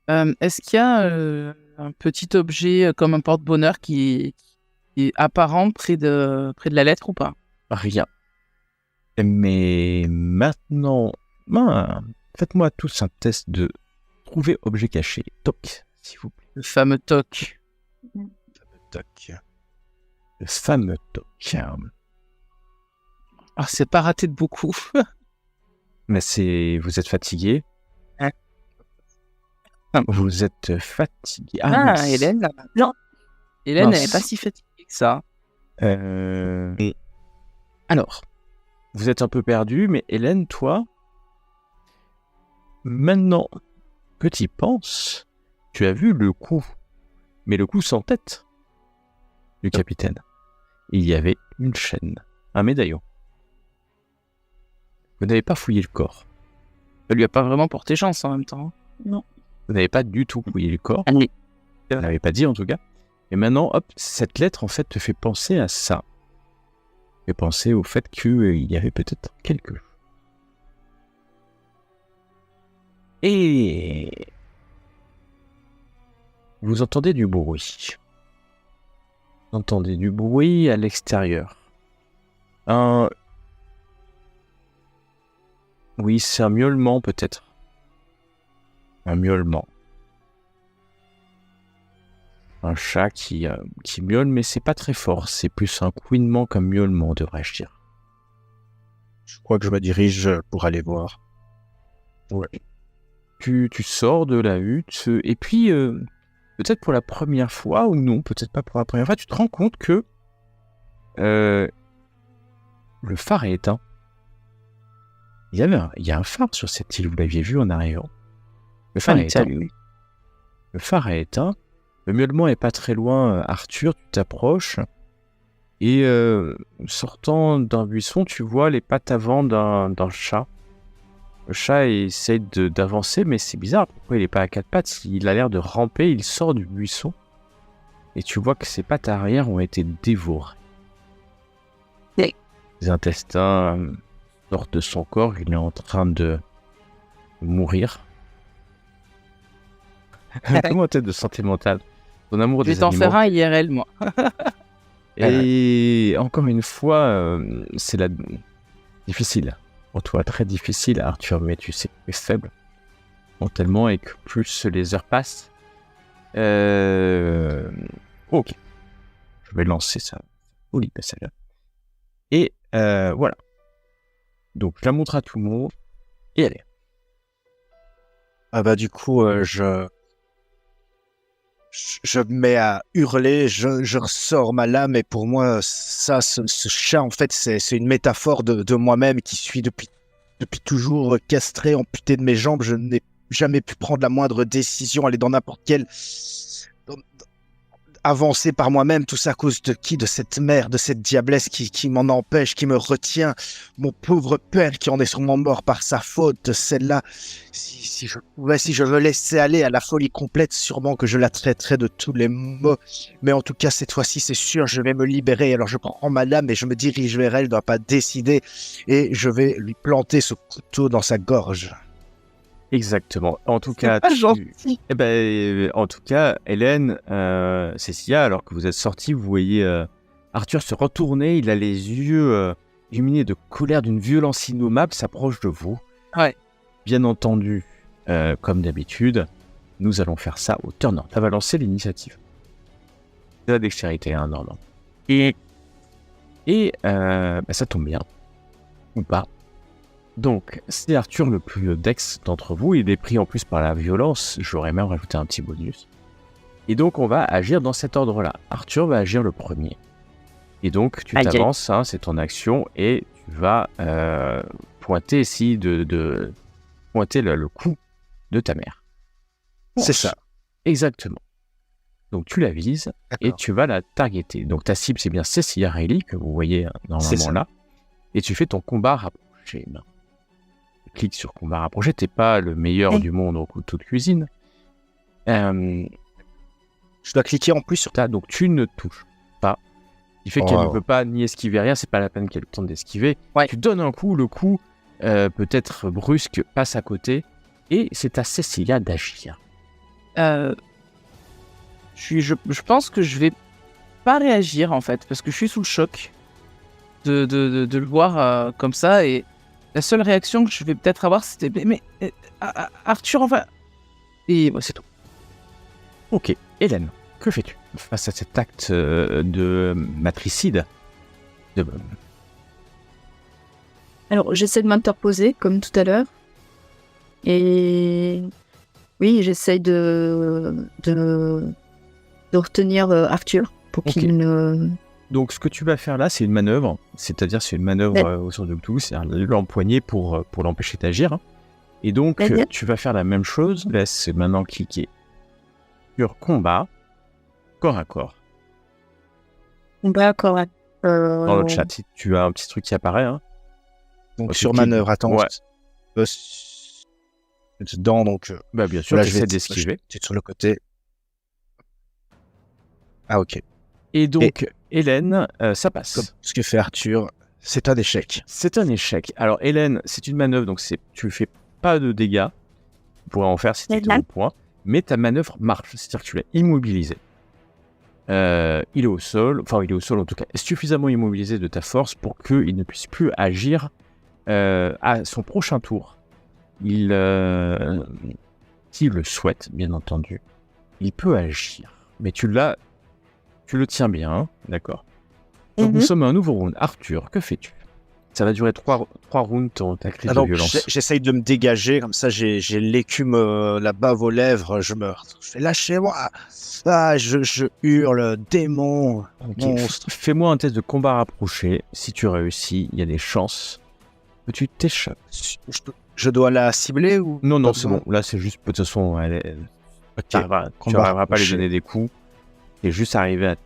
Est-ce qu'il y a un petit objet comme un porte-bonheur qui est apparent près de la lettre ou pas? Rien. Mais maintenant, faites-moi tous un test de trouver objet caché. Toc, s'il vous plaît. Le fameux toc. Toc. Le fameux toc. Ah, c'est pas raté de beaucoup. Mais vous êtes fatigué. Hein? Vous êtes fatigué. Ah, Hélène, là. Non. Hélène, Non, elle n'est pas si fatiguée que ça. Alors, vous êtes un peu perdu, mais Hélène, toi, maintenant que tu y penses, tu as vu le coup, mais le coup sans tête du capitaine. Il y avait une chaîne, un médaillon. Vous n'avez pas fouillé le corps. Ça lui a pas vraiment porté chance en même temps. Non. Vous n'avez pas du tout fouillé le corps. Allez. Vous n'avez pas dit en tout cas. Et maintenant, hop, cette lettre en fait te fait penser à ça. Fait penser au fait qu'il y avait peut-être quelque chose. Et vous entendez du bruit. Vous entendez du bruit à l'extérieur. Oui, c'est un miaulement peut-être. Un miaulement. Un chat qui miaule, mais c'est pas très fort. C'est plus un couinement qu'un miaulement, devrais-je dire. Je crois que je me dirige pour aller voir. Ouais. Tu sors de la hutte, et puis, peut-être pour la première fois, ou non, peut-être pas pour la première fois, tu te rends compte que le phare est éteint. Il y a un phare sur cette île, vous l'aviez vu en arrivant. Le phare est éteint. Le phare est éteint. Le miaulement est pas très loin, Arthur, tu t'approches. Et sortant d'un buisson, tu vois les pattes avant d'un chat. Le chat essaie d'avancer, mais c'est bizarre. Pourquoi il n'est pas à quatre pattes? Il a l'air de ramper, il sort du buisson. Et tu vois que ses pattes arrière ont été dévorées. Oui. Les intestins sortent de son corps, il est en train de mourir. Comment t'es de santé mentale? Ton amour Je vais des t'en animaux. faire un IRL, moi. Et encore une fois, c'est difficile. Pour toi, très difficile, Arthur, mais tu sais que tu es faible mentalement et que plus les heures passent. Ok. Je vais lancer ça. Oli, celle-là. Et voilà. Donc, je la montre à tout le monde. Et allez. Ah bah du coup, je me mets à hurler, je ressors ma lame et pour moi, ça, ce chat, en fait, c'est une métaphore de moi-même qui suis depuis toujours castré, amputé de mes jambes. Je n'ai jamais pu prendre la moindre décision, aller dans n'importe quel... avancer par moi-même, tout ça à cause de qui? De cette mère, de cette diablesse qui m'en empêche, qui me retient. Mon pauvre père qui en est sûrement mort par sa faute, celle-là. Si je me laissais aller à la folie complète, sûrement que je la traiterais de tous les maux. Mais en tout cas, cette fois-ci, c'est sûr, je vais me libérer. Alors je prends ma lame et je me dirige vers elle, elle ne doit pas décider. Et je vais lui planter ce couteau dans sa gorge. Exactement. En tout cas, Pas gentil. en tout cas, Hélène, Cécilia, alors que vous êtes sortis, vous voyez Arthur se retourner. Il a les yeux illuminés de colère d'une violence innommable, s'approche de vous. Ouais. Bien entendu, comme d'habitude, nous allons faire ça au turn. Ça va lancer l'initiative. C'est la dextérité, hein, non. Et ça tombe bien. Ou pas. Donc, c'est Arthur le plus dex d'entre vous. Il est pris en plus par la violence. J'aurais même rajouté un petit bonus. Et donc, on va agir dans cet ordre-là. Arthur va agir le premier. Et donc, tu t'avances, hein, c'est ton action, et tu vas pointer ici, pointer le cou de ta mère. C'est ça. Exactement. Donc, tu la vises, et tu vas la targeter. Donc, ta cible, c'est bien Cecilia Riley, que vous voyez normalement là. Et tu fais ton combat rapproché. Tu cliques sur combat rapproché. Tu n'es pas le meilleur du monde au couteau de cuisine. Je dois cliquer en plus sur ta. Donc, tu ne touches pas. Ce qui fait qu'elle ne peut pas ni esquiver rien. C'est pas la peine qu'elle tente d'esquiver. Ouais. Tu donnes un coup. Le coup, peut-être brusque, passe à côté. Et c'est à Cecilia d'agir. Je pense que je vais pas réagir en fait, parce que je suis sous le choc de le voir comme ça, et la seule réaction que je vais peut-être avoir, c'était mais Arthur, enfin, et c'est tout. Ok, Hélène, que fais-tu face à cet acte de matricide Alors, j'essaie de m'interposer, comme tout à l'heure. Et oui, j'essaie de retenir Arthur pour qu'il ne... Donc, ce que tu vas faire là, c'est une manœuvre. C'est-à-dire, c'est une manœuvre au sens de tout. C'est l'empoigner pour l'empêcher d'agir. Hein. Et donc, tu vas faire la même chose. Laisse maintenant cliquer sur combat, corps à corps. Combat, corps à corps. Dans le chat, si tu as un petit truc qui apparaît. Hein. Donc, sur manœuvre, attends. Ouais. Dedans, donc... Bah, bien sûr, là, j'essaie d'esquiver. Tu es sur le côté. Ah, ok. Et donc, Hélène, ça passe. Comme ce que fait Arthur, c'est un échec. C'est un échec. Alors, Hélène, c'est une manœuvre, donc tu fais pas de dégâts. Tu pourrais en faire si tu étais au point. Mais ta manœuvre marche, c'est-à-dire que tu l'as immobilisé. Il est au sol en tout cas, suffisamment immobilisé de ta force pour qu'il ne puisse plus agir à son prochain tour. S'il le souhaite, bien entendu, il peut agir. Mais tu le tiens bien, hein, d'accord. Donc nous sommes à un nouveau round. Arthur, que fais-tu? Ça va durer 3 rounds, ta crise de violence. J'essaye de me dégager, comme ça j'ai l'écume, la bave aux lèvres, je fais lâchez-moi. Ah, je hurle, démon, monstre. Fais-moi un test de combat rapproché. Si tu réussis, il y a des chances que tu t'échappes. Je dois la cibler ou... Non, c'est bon. Là, c'est juste, de toute façon, tu n'arriveras pas à lui donner des coups. Tu es juste arrivé à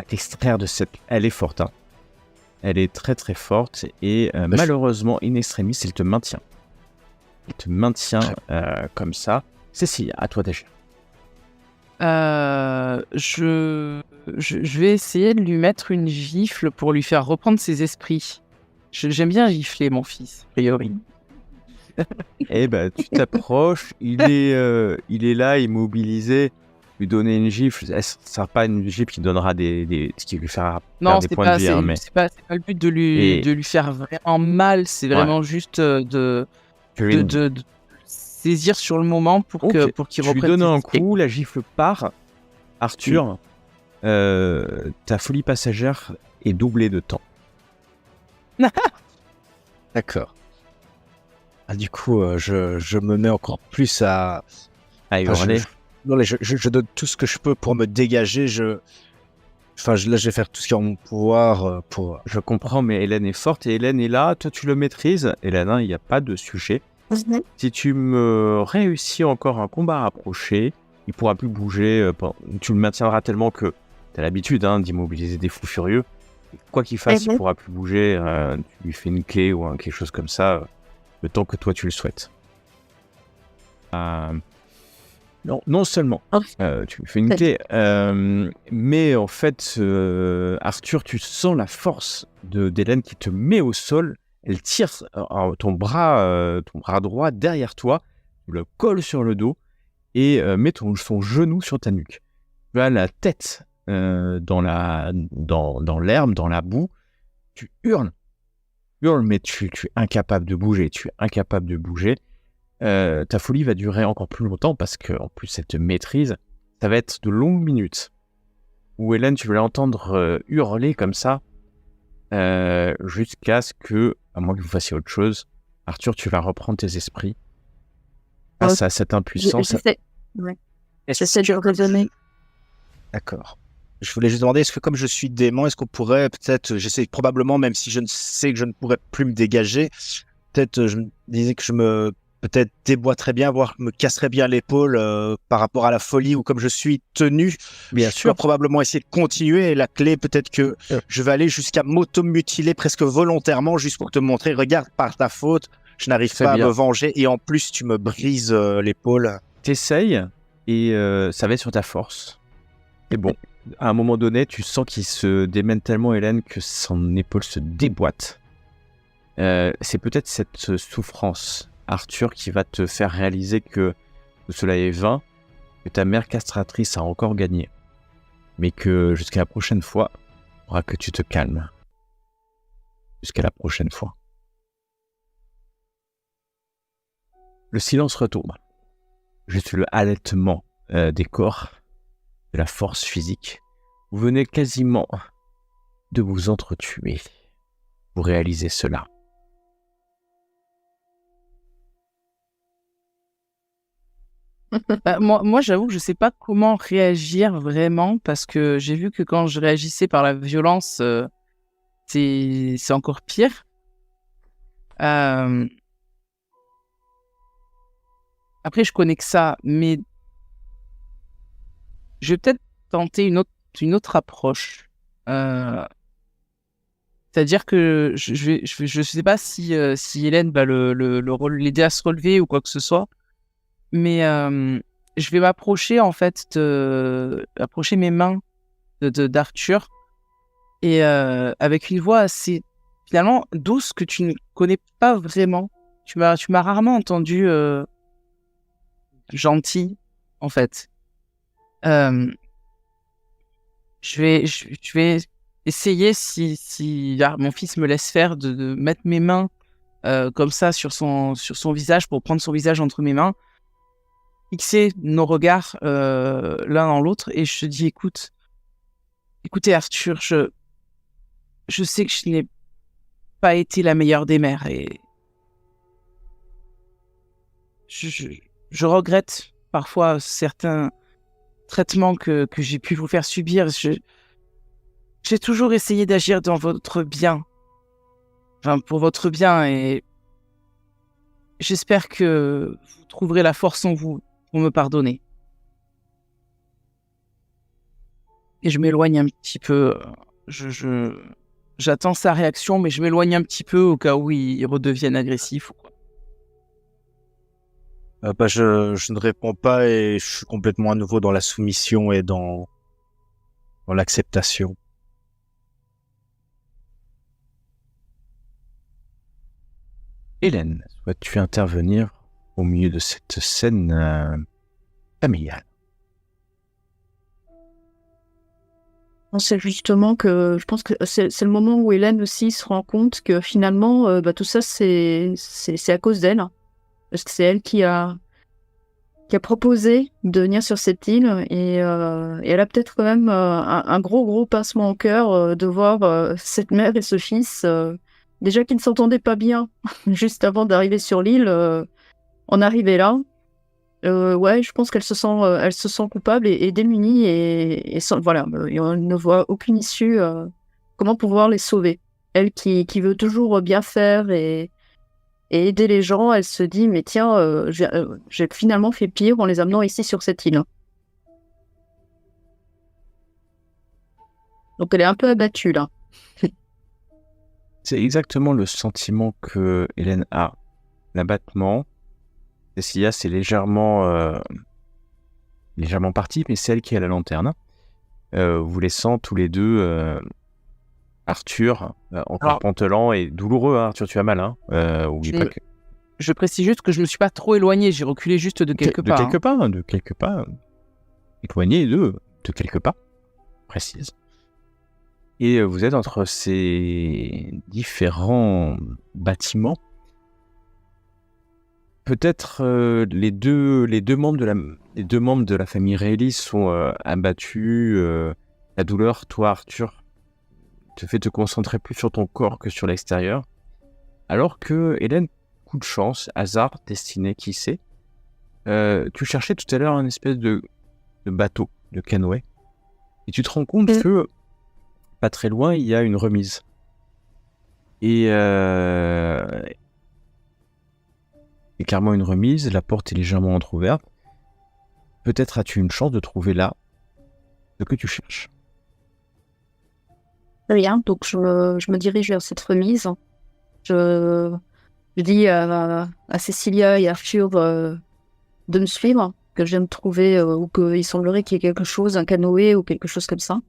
t'extraire de cette... Elle est forte, hein. Elle est très très forte et malheureusement, in extremis, elle te maintient. Elle te maintient comme ça. Cécile, à toi d'agir. Je vais essayer de lui mettre une gifle pour lui faire reprendre ses esprits. J'aime bien gifler mon fils, a priori. Eh ben, tu t'approches, il est là, immobilisé. Lui donner une gifle, ça ne sera pas une gifle qui donnera ce qui lui fera perdre des points de vie. Non, c'est pas le but de lui faire vraiment mal, c'est vraiment juste de saisir sur le moment pour qu'il reprenne. Tu lui donnes un coup, la gifle part. Arthur, ta folie passagère est doublée de temps. D'accord. Ah, du coup, je me mets encore plus à hurler. Je donne tout ce que je peux pour me dégager. Là, je vais faire tout ce qui est en mon pouvoir pour... Je comprends, mais Hélène est forte et Hélène est là. Toi, tu le maîtrises. Hélène, il n'y a pas de sujet. Si tu me réussis encore un combat rapproché, il ne pourra plus bouger. Tu le maintiendras tellement que tu as l'habitude d'immobiliser des fous furieux. Quoi qu'il fasse, il ne pourra plus bouger. Tu lui fais une clé ou quelque chose comme ça, le temps que toi, tu le souhaites. Non seulement tu lui fais une clé, mais en fait, Arthur, tu sens la force d'Hélène qui te met au sol. Elle tire ton bras droit derrière toi, tu le colle sur le dos et met son genou sur ta nuque. Tu as la tête dans l'herbe, dans la boue. Tu hurles, mais tu es incapable de bouger. ta folie va durer encore plus longtemps parce qu'en plus, elle te maîtrise. Ça va être de longues minutes où Hélène, tu vas l'entendre hurler comme ça jusqu'à ce que, à moins que vous fassiez autre chose, Arthur, tu vas reprendre tes esprits face à cette impuissance. J'essaie de raisonner. D'accord. Je voulais juste demander, est-ce que comme je suis démon, est-ce qu'on pourrait peut-être, j'essaie probablement, même si je ne sais que je ne pourrais plus me dégager, peut-être je me disais que je me peut-être déboîterais bien, voire me casserais bien l'épaule par rapport à la folie, ou comme je suis tenu, Bien je sûr. peux probablement essayer de continuer, et la clé peut-être que je vais aller jusqu'à m'auto-mutiler presque volontairement, juste pour te montrer, regarde, par ta faute, je n'arrive Très pas bien. à me venger, et en plus tu me brises l'épaule. T'essayes et ça va être sur ta force. Et bon, à un moment donné, tu sens qu'il se démène tellement, Hélène, que son épaule se déboîte. C'est peut-être cette souffrance, Arthur, qui va te faire réaliser que tout cela est vain, que ta mère castratrice a encore gagné, mais que jusqu'à la prochaine fois, il faudra que tu te calmes. Jusqu'à la prochaine fois. Le silence retombe. Juste le halètement des corps, de la force physique. Vous venez quasiment de vous entretuer. Vous réalisez cela. Moi, j'avoue que je sais pas comment réagir vraiment parce que j'ai vu que quand je réagissais par la violence, c'est encore pire. Euh, Après, je connais que ça, mais je vais peut-être tenter une autre approche. C'est-à-dire que je sais pas si Hélène va l'aider à se relever ou quoi que ce soit, mais je vais m'approcher en fait approcher mes mains d'Arthur et avec une voix assez finalement douce que tu ne connais pas vraiment. Tu m'as rarement entendu gentil en fait. Je vais essayer si mon fils me laisse faire de mettre mes mains comme ça sur son visage pour prendre son visage entre mes mains, fixer nos regards l'un dans l'autre et je te dis écoutez Arthur, je sais que je n'ai pas été la meilleure des mères et je regrette parfois certains traitements que j'ai pu vous faire subir. J'ai toujours essayé d'agir dans votre bien, enfin pour votre bien, et j'espère que vous trouverez la force en vous pour me pardonner. Et je m'éloigne un petit peu. J'attends sa réaction, mais je m'éloigne un petit peu au cas où il redevienne agressif ou quoi. Je ne réponds pas et je suis complètement à nouveau dans la soumission et dans l'acceptation. Hélène, souhaites-tu intervenir au milieu de cette scène familiale? C'est justement que je pense que c'est le moment où Hélène aussi se rend compte que finalement, tout ça, c'est à cause d'elle. Parce que c'est elle qui a proposé de venir sur cette île et elle a peut-être quand même un gros pincement au cœur de voir cette mère et ce fils déjà qui ne s'entendaient pas bien juste avant d'arriver sur l'île, en arriver là. Ouais, je pense qu'elle se sent coupable et démunie et voilà, et on ne voit aucune issue. Comment pouvoir les sauver? Elle qui veut toujours bien faire et aider les gens, elle se dit mais tiens, j'ai finalement fait pire en les amenant ici sur cette île. Donc elle est un peu abattue là. C'est exactement le sentiment que Hélène a. L'abattement. Cécilia, c'est légèrement parti, mais c'est elle qui a la lanterne. Vous laissant tous les deux Arthur encore pantelant et douloureux. Hein. Arthur, tu as mal. Hein. Oublie pas que... Je précise juste que je me suis pas trop éloigné, j'ai reculé juste de quelques pas. De quelques pas. Éloigné de quelques pas, précise. Et vous êtes entre ces différents bâtiments. peut-être les deux membres de la famille Rayleigh sont abattus. La douleur, toi, Arthur, te fait te concentrer plus sur ton corps que sur l'extérieur. Alors que Hélène, coup de chance, hasard, destinée, qui sait, tu cherchais tout à l'heure un espèce de bateau, de canoë, et tu te rends compte que pas très loin, il y a une remise. Et clairement une remise, la porte est légèrement entrouverte. Peut-être as-tu une chance de trouver là ce que tu cherches. Très bien, donc je me dirige vers cette remise. Je dis à Cécilia et Arthur de me suivre, que je viens de trouver, ou qu'il semblerait qu'il y ait quelque chose, un canoë ou quelque chose comme ça,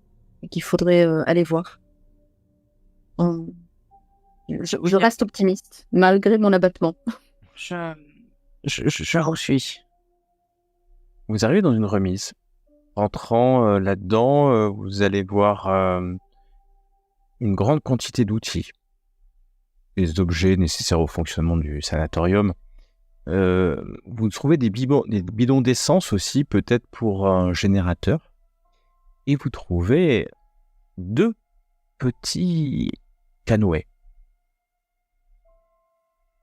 et qu'il faudrait aller voir. Je reste optimiste, malgré mon abattement. Je vous suis. Vous arrivez dans une remise. Entrant là-dedans, vous allez voir une grande quantité d'outils. Les objets nécessaires au fonctionnement du sanatorium. Vous trouvez des bidons d'essence aussi, peut-être pour un générateur. Et vous trouvez 2 petits canoës.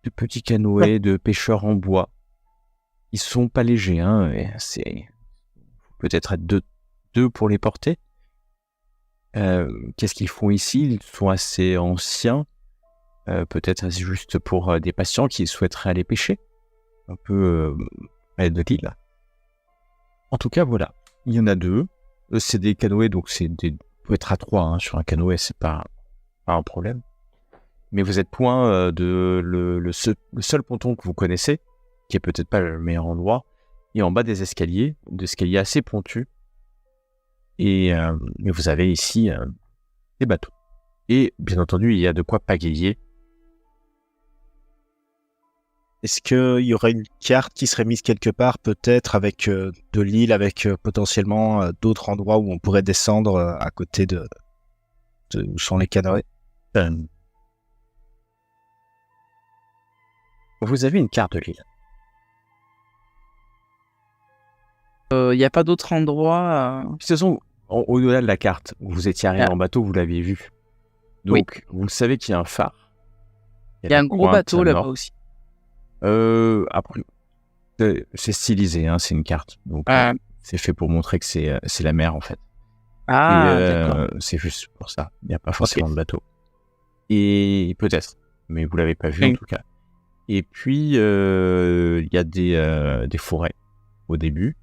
2 petits canoës de pêcheurs en bois. Ils sont pas légers, hein. C'est peut-être être deux pour les porter. Qu'est-ce qu'ils font ici? Ils sont assez anciens. Peut-être juste pour des patients qui souhaiteraient aller pêcher. Un peu près de l'île. En tout cas, voilà. Il y en a 2. C'est des canoës, donc peut être à 3 hein, sur un canoë, c'est pas un problème. Mais vous êtes point de le seul ponton que vous connaissez, qui est peut-être pas le meilleur endroit, et en bas des escaliers assez pentus. Et vous avez ici des bateaux. Et bien entendu, il y a de quoi pagayer. Est-ce qu'il y aurait une carte qui serait mise quelque part, peut-être avec de l'île, avec potentiellement d'autres endroits où on pourrait descendre à côté de où sont les canoës? Vous avez une carte de l'île. Il n'y a pas d'autre endroit. De toute façon, au-delà de la carte, où vous étiez arrivé en bateau, vous l'aviez vu. Donc, vous le savez qu'il y a un phare. Il y a un gros bateau là-bas aussi. Après, c'est stylisé, hein, c'est une carte. Donc, c'est fait pour montrer que c'est la mer, en fait. D'accord. C'est juste pour ça. Il n'y a pas forcément de bateau. Et peut-être, mais vous l'avez pas vu en tout cas. Et puis, il y a des forêts au début.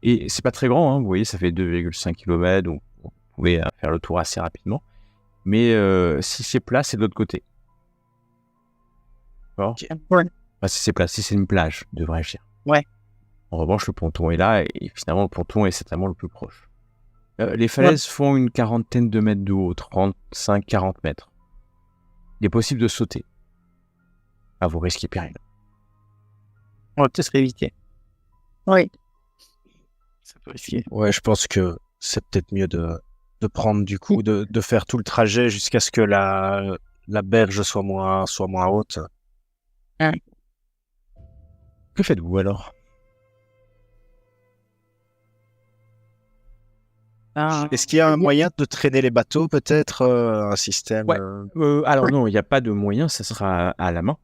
Et c'est pas très grand, hein, vous voyez, ça fait 2,5 km, donc vous pouvez faire le tour assez rapidement. Mais si c'est plat, c'est de l'autre côté. D'accord ? Ouais. Enfin, si c'est plat, si c'est une plage, devrais-je dire. Ouais. En revanche, le ponton est là, et finalement, le ponton est certainement le plus proche. Les falaises font une quarantaine de mètres de haut, 35-40 mètres. Il est possible de sauter. À vos risques et périls. On va peut-être éviter. Oui. Ça peut risquer. Ouais, je pense que c'est peut-être mieux de prendre du coup, de faire tout le trajet jusqu'à ce que la berge soit moins haute. Que faites-vous alors ? Est-ce qu'il y a un moyen de traîner les bateaux, peut-être un système Ouais. Alors non, il n'y a pas de moyen, ça sera à la main.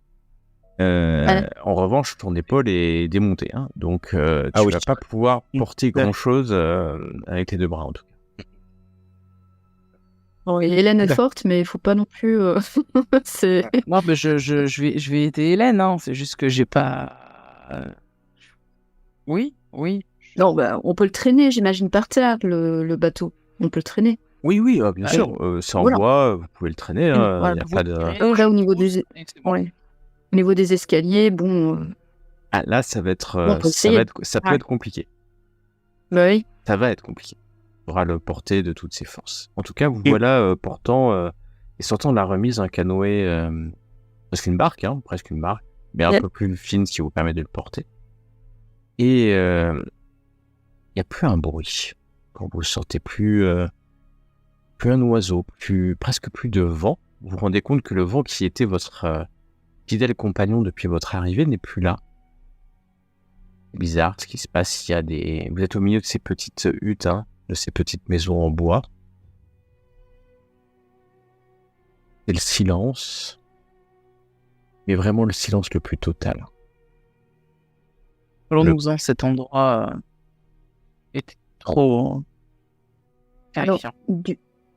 En revanche, ton épaule est démontée, hein, donc tu vas pas pouvoir porter grand-chose avec les 2 bras en tout cas. Bon, Hélène est forte, mais il faut pas non plus. Non, mais je vais aider Hélène, hein. C'est juste que j'ai pas. Oui. Non, on peut le traîner, j'imagine, par terre, le bateau. On peut le traîner. Oui, bien sûr. C'est en bois, vous pouvez le traîner. Il n'y a pas de... Après, au niveau des escaliers, bon. Ah, là, ça va être, ça peut être compliqué. Oui. Ça va être compliqué. Il faudra le porter de toutes ses forces. En tout cas, vous voilà portant et sortant de la remise un canoë, presque une barque, mais un peu plus fine, ce qui vous permet de le porter. Et il n'y a plus un bruit. Quand vous sortez plus un oiseau, presque plus de vent. Vous vous rendez compte que le vent qui était votre fidèle compagnon depuis votre arrivée n'est plus là. C'est bizarre ce qui se passe. Vous êtes au milieu de ces petites huttes, hein, de ces petites maisons en bois. C'est le silence, mais vraiment le silence le plus total. Allons-nous-en, cet endroit était trop terrifiant.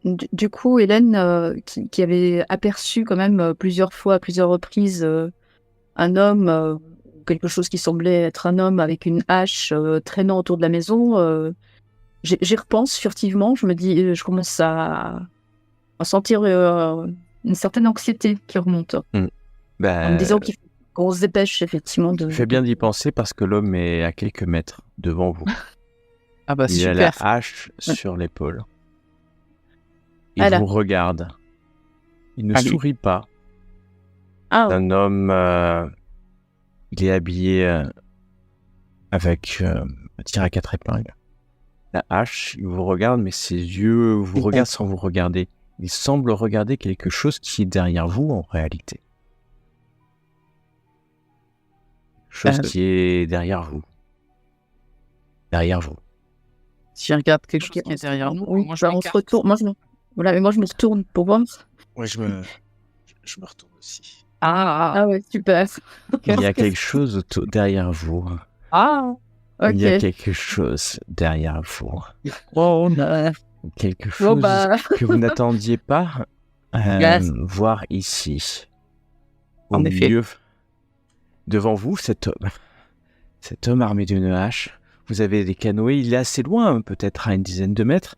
Du coup, Hélène, qui avait aperçu quand même plusieurs fois, à plusieurs reprises, un homme, quelque chose qui semblait être un homme avec une hache traînant autour de la maison, j'y repense furtivement. Je me dis, je commence à sentir une certaine anxiété qui remonte. En me disant qu'on se dépêche effectivement de... Fais bien d'y penser parce que l'homme est à quelques mètres devant vous. Ah bah Il super. a la hache sur l'épaule. Il Voilà. vous regarde. Il ne Allez. sourit pas. Ah, Un homme, il est habillé avec un tir à 4 épingles. La hache, il vous regarde, mais ses yeux vous regardent sans vous regarder. Il semble regarder quelque chose qui est derrière vous en réalité. Chose qui est derrière vous. Derrière vous. Si regarde quelque chose ok, qui est derrière nous, oui, moi je on se m'écarte. retourne. Mais moi je me retourne pour voir. Ouais, je me retourne aussi. Ah ouais, super. Il y a quelque chose derrière vous. Ah Il y a Ok. quelque chose derrière vous. oh, non. Quelque Bon chose bah, que vous n'attendiez pas Yes. voir ici. Au En effet. milieu, devant vous, cet homme armé d'une hache. Vous avez des canoës, il est assez loin, peut-être à une dizaine de mètres.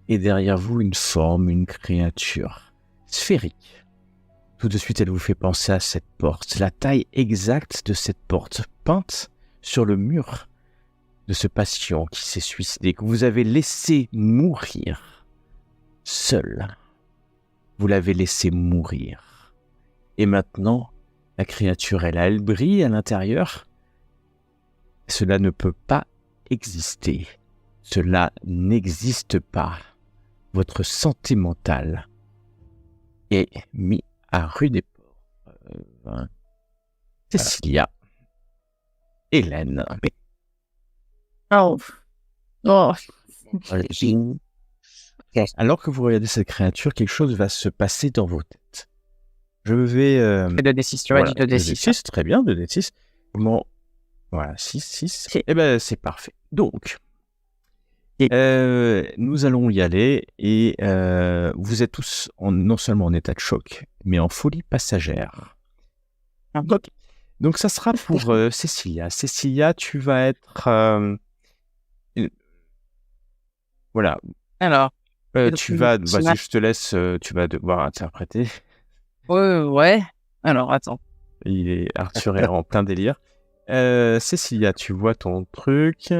Et derrière vous, une forme, une créature sphérique. Tout de suite, elle vous fait penser à cette porte, la taille exacte de cette porte, peinte sur le mur de ce patient qui s'est suicidé, que vous avez laissé mourir seul. Vous l'avez laissé mourir. Et maintenant, la créature est là, elle brille à l'intérieur. Cela ne peut pas exister. Cela n'existe pas. Votre santé mentale est mise à rude épreuve. Cécilia, Hélène. oh. Alors que vous regardez cette créature, quelque chose va se passer dans vos têtes. Je vais... Et 2d6, tu vois, dis 2d6. 2d6, très bien, 2d6. Comment... Voilà, 6. Eh ben, c'est parfait. Donc, nous allons y aller et vous êtes tous non seulement en état de choc, mais en folie passagère. Ok. Donc, ça sera pour Cécilia. Cécilia, tu vas être... Voilà. Alors, Tu vas... Vas-y, je te laisse. Tu vas devoir interpréter. ouais. Alors, attends. Arthur est en plein délire. Cécilia, tu vois ton truc.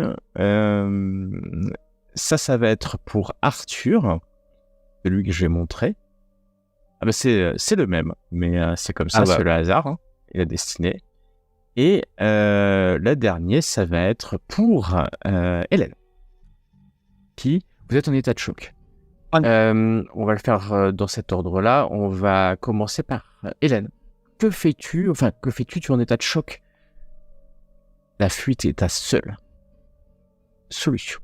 Ça va être pour Arthur, celui que j'ai montré. Ah bah c'est le même, mais c'est comme ça, c'est le hasard hein, et la destinée. Et le dernier, ça va être pour Hélène, qui, vous êtes en état de choc. On va le faire dans cet ordre-là. On va commencer par Hélène. Que fais-tu ? Enfin, que fais-tu ? Tu es en état de choc. La fuite est ta seule solution.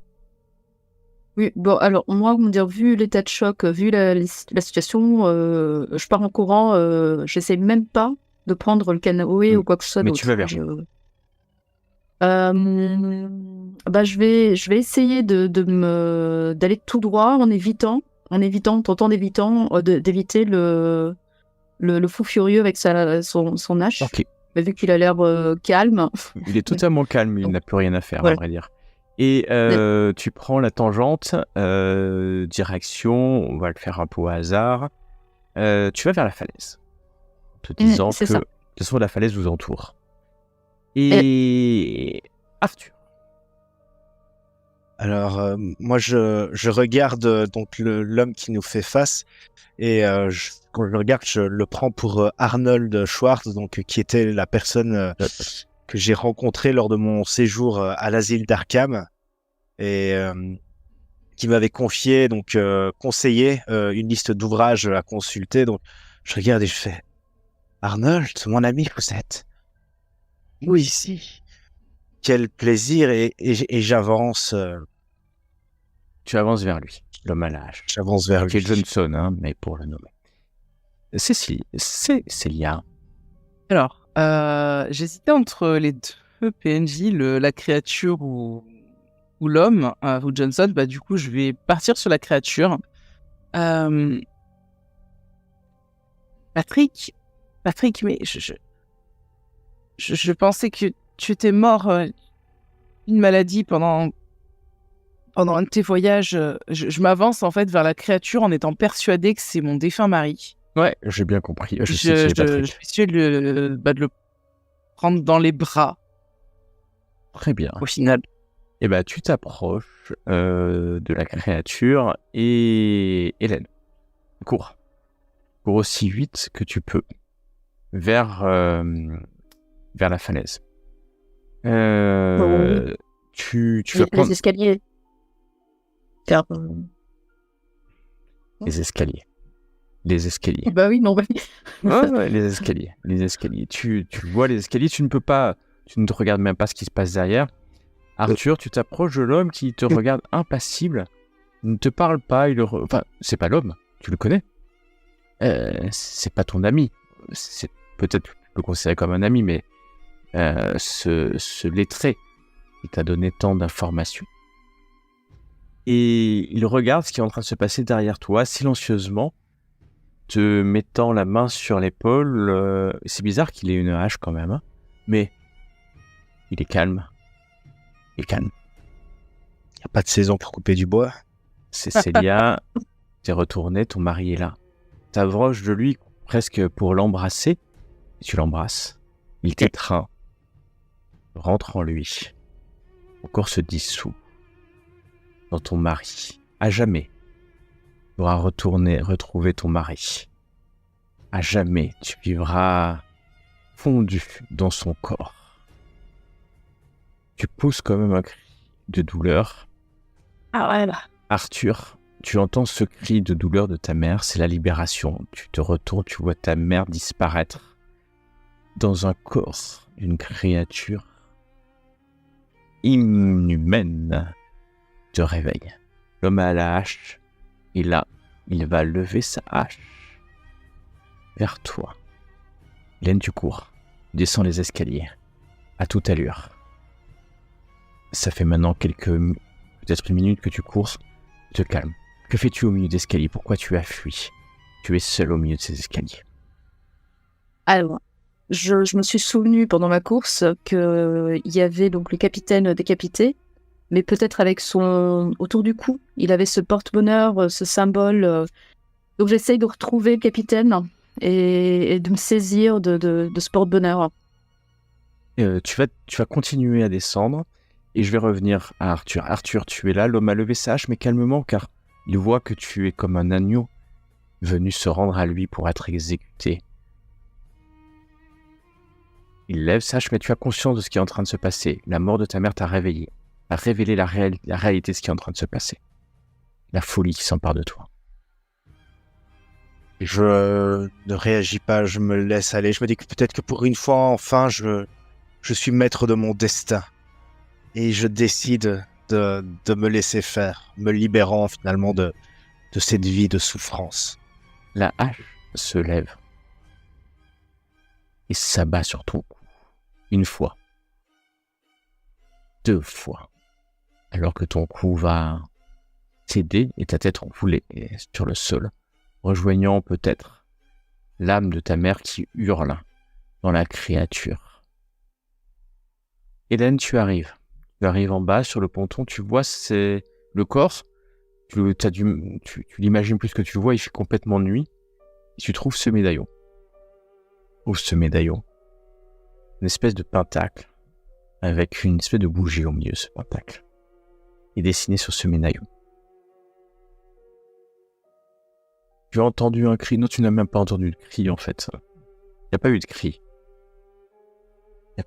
Oui, bon, alors moi, comment dire, vu l'état de choc, vu la situation, je pars en courant, j'essaie même pas de prendre le canoë ou quoi que ce soit Mais d'autre. tu vas vers Bah, je vais essayer d'aller tout droit d'éviter le fou furieux avec son hache. Ok. Mais vu qu'il a l'air calme. Il est totalement calme, il n'a plus rien à faire, Voilà. à vrai dire. Et tu prends la tangente, direction, on va le faire un peu au hasard. Tu vas vers la falaise, en te disant que de toute façon la falaise vous entoure. Et Arthur. Alors, moi, je regarde donc l'homme qui nous fait face et quand je le regarde, je le prends pour Arnold Schwartz, donc qui était la personne que j'ai rencontrée lors de mon séjour à l'asile d'Arkham et qui m'avait confié, donc conseillé une liste d'ouvrages à consulter. Donc, je regarde et je fais Arnold, mon ami, vous êtes où ici? Quel plaisir et j'avance, Tu avances vers lui, l'homme à la hache. j'avance vers Qui est lui. Johnson, hein, mais pour le nommer. Célia. Alors, j'hésitais entre les deux PNJ, la créature ou l'homme, ou Johnson. Bah, du coup, je vais partir sur la créature. Euh, Patrick, mais je pensais que tu étais mort d'une maladie pendant un de tes voyages. Je m'avance en fait vers la créature en étant persuadé que c'est mon défunt mari. Ouais, j'ai bien compris. Je sais qui Je est Patrick. vais essayer de le prendre dans les bras Très bien. au final. Et bah, tu t'approches de la créature et Hélène, cours. Cours aussi vite que tu peux vers la falaise. Tu vas prendre Les escaliers. Car, les escaliers. Les escaliers. bah oui, non, bah... Ouais, les escaliers. Les escaliers. Tu vois les escaliers, tu ne te regardes même pas ce qui se passe derrière. Arthur, tu t'approches de l'homme qui te regarde impassible. Il ne te parle pas, enfin, c'est pas l'homme, tu le connais. C'est pas ton ami. C'est peut-être que tu peux le considérer comme un ami, mais ce lettré qui t'a donné tant d'informations. Et il regarde ce qui est en train de se passer derrière toi, silencieusement, te mettant la main sur l'épaule. C'est bizarre qu'il ait une hache quand même, hein, mais il est calme. Il est calme. Il n'y a pas de saison pour couper du bois. C'est Célia, t'es retourné, ton mari est là. T'approches de lui presque pour l'embrasser, et tu l'embrasses. Il t'étreint, rentre en lui. Ton corps se dissout dans ton mari. À jamais, tu pourras retrouver ton mari. À jamais, tu vivras fondu dans son corps. Tu pousses quand même un cri de douleur. Ah ouais, là. Arthur, tu entends ce cri de douleur de ta mère, c'est la libération. Tu te retournes, tu vois ta mère disparaître dans un corps d'une créature inhumaine. Te réveille. L'homme à la hache est là. Il va lever sa hache vers toi. Hélène, tu cours. Descends les escaliers. À toute allure. Ça fait maintenant peut-être une minute que tu cours. Te calme. Que fais-tu au milieu d'escaliers? Pourquoi tu as fui? Tu es seul au milieu de ces escaliers. Alors, je me suis souvenu pendant ma course qu'il y avait donc le capitaine décapité, mais peut-être avec son... autour du cou, il avait ce porte-bonheur, ce symbole. Donc j'essaye de retrouver le capitaine et de me saisir de ce porte-bonheur. Tu vas continuer à descendre et je vais revenir à Arthur. Arthur, tu es là, l'homme a levé sa hache, mais calmement, car il voit que tu es comme un agneau venu se rendre à lui pour être exécuté. Il lève sa hache, mais tu as conscience de ce qui est en train de se passer. La mort de ta mère t'a réveillé, a révélé la réalité de ce qui est en train de se passer. La folie qui s'empare de toi. Je ne réagis pas, je me laisse aller. Je me dis que peut-être que pour une fois, enfin, je suis maître de mon destin. Et je décide de me laisser faire, me libérant finalement de cette vie de souffrance. La hache se lève et s'abat sur ton cou. Une fois. 2 fois. Alors que ton cou va céder et ta tête roulée sur le sol, rejoignant peut-être l'âme de ta mère qui hurle dans la créature. Hélène, tu arrives. Tu arrives en bas sur le ponton, tu vois, c'est le corps. Tu l'imagines plus que tu le vois, il fait complètement nuit. Et tu trouves ce médaillon. Une espèce de pentacle avec une espèce de bougie au milieu de ce pentacle. Et dessiné sur ce médaillon. Tu as entendu un cri? Non, tu n'as même pas entendu de cri en fait. Il n'y a pas eu de cri. Que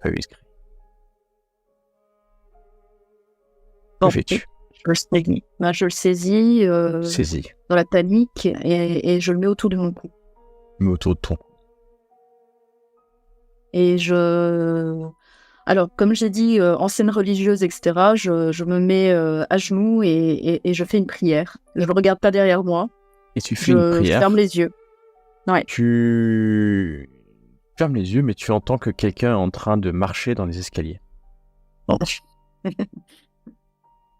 Bon, fais-tu? je le saisis Saisis. dans la panique et je le mets autour de mon cou. Mais autour de ton cou. Et je Alors, comme j'ai dit, ancienne religieuse, etc., je me mets à genoux et je fais une prière. Je ne regarde pas derrière moi. Et tu fais une Je prière. ferme les yeux. Ouais. Tu fermes les yeux, mais tu entends que quelqu'un est en train de marcher dans les escaliers.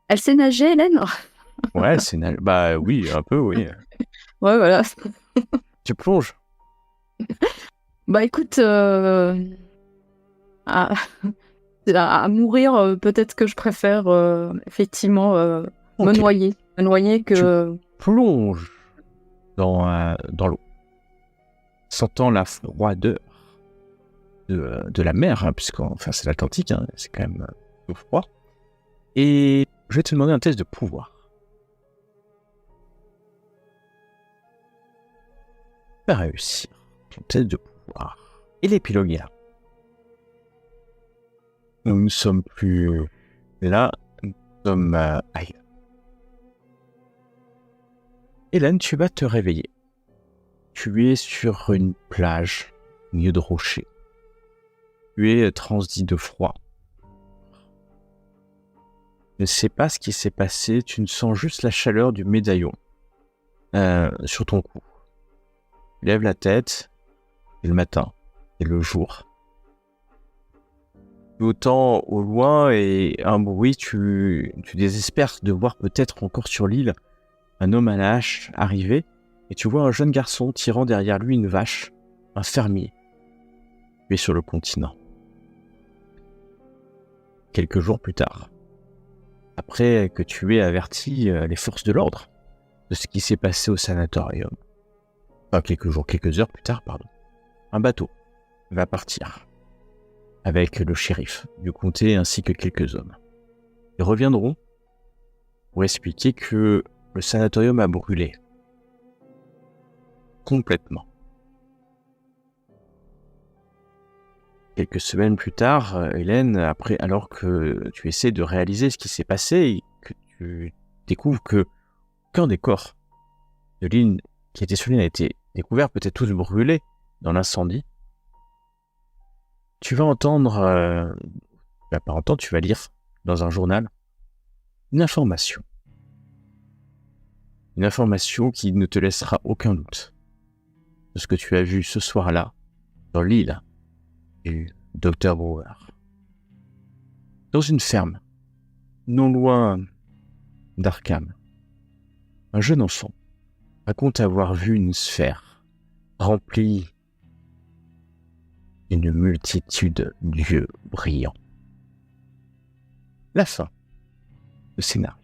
Elle sait nager, Hélène? Ouais, bah oui, un peu, oui. Ouais, voilà. Tu plonges. Bah écoute, à, à mourir, peut-être que je préfère effectivement me Ok. noyer. Me noyer que... Plonge dans l'eau, sentant la froideur de la mer, hein, enfin c'est l'Atlantique, hein, c'est quand même peu froid. Et je vais te demander un test de pouvoir. Tu vas réussir ton test de pouvoir. Et l'épilogue est là. Nous ne sommes plus là, nous sommes ailleurs. Hélène, tu vas te réveiller. Tu es sur une plage, au milieu de rochers. Tu es transdit de froid. Tu ne sais pas ce qui s'est passé, tu ne sens juste la chaleur du médaillon sur ton cou. Tu lèves la tête, c'est le matin, c'est le jour. Tu entends au loin et un bruit, tu désespères de voir peut-être encore sur l'île un homme à la hache arriver, et tu vois un jeune garçon tirant derrière lui une vache, un fermier. Tu es sur le continent. Quelques jours plus tard, après que tu aies averti les forces de l'ordre de ce qui s'est passé au sanatorium, enfin quelques heures plus tard, pardon, un bateau va partir avec le shérif du comté ainsi que quelques hommes. Ils reviendront pour expliquer que le sanatorium a brûlé complètement. Quelques semaines plus tard, Hélène, alors que tu essaies de réaliser ce qui s'est passé et que tu découvres que aucun des corps de l'île qui était sur l'île a été découvert, peut-être tous brûlés dans l'incendie, tu vas entendre, tu vas lire dans un journal une information. Une information qui ne te laissera aucun doute de ce que tu as vu ce soir-là dans l'île du Dr Brewer. Dans une ferme, non loin d'Arkham, un jeune enfant raconte avoir vu une sphère remplie d'une multitude d'yeux brillants. La fin. Le scénario.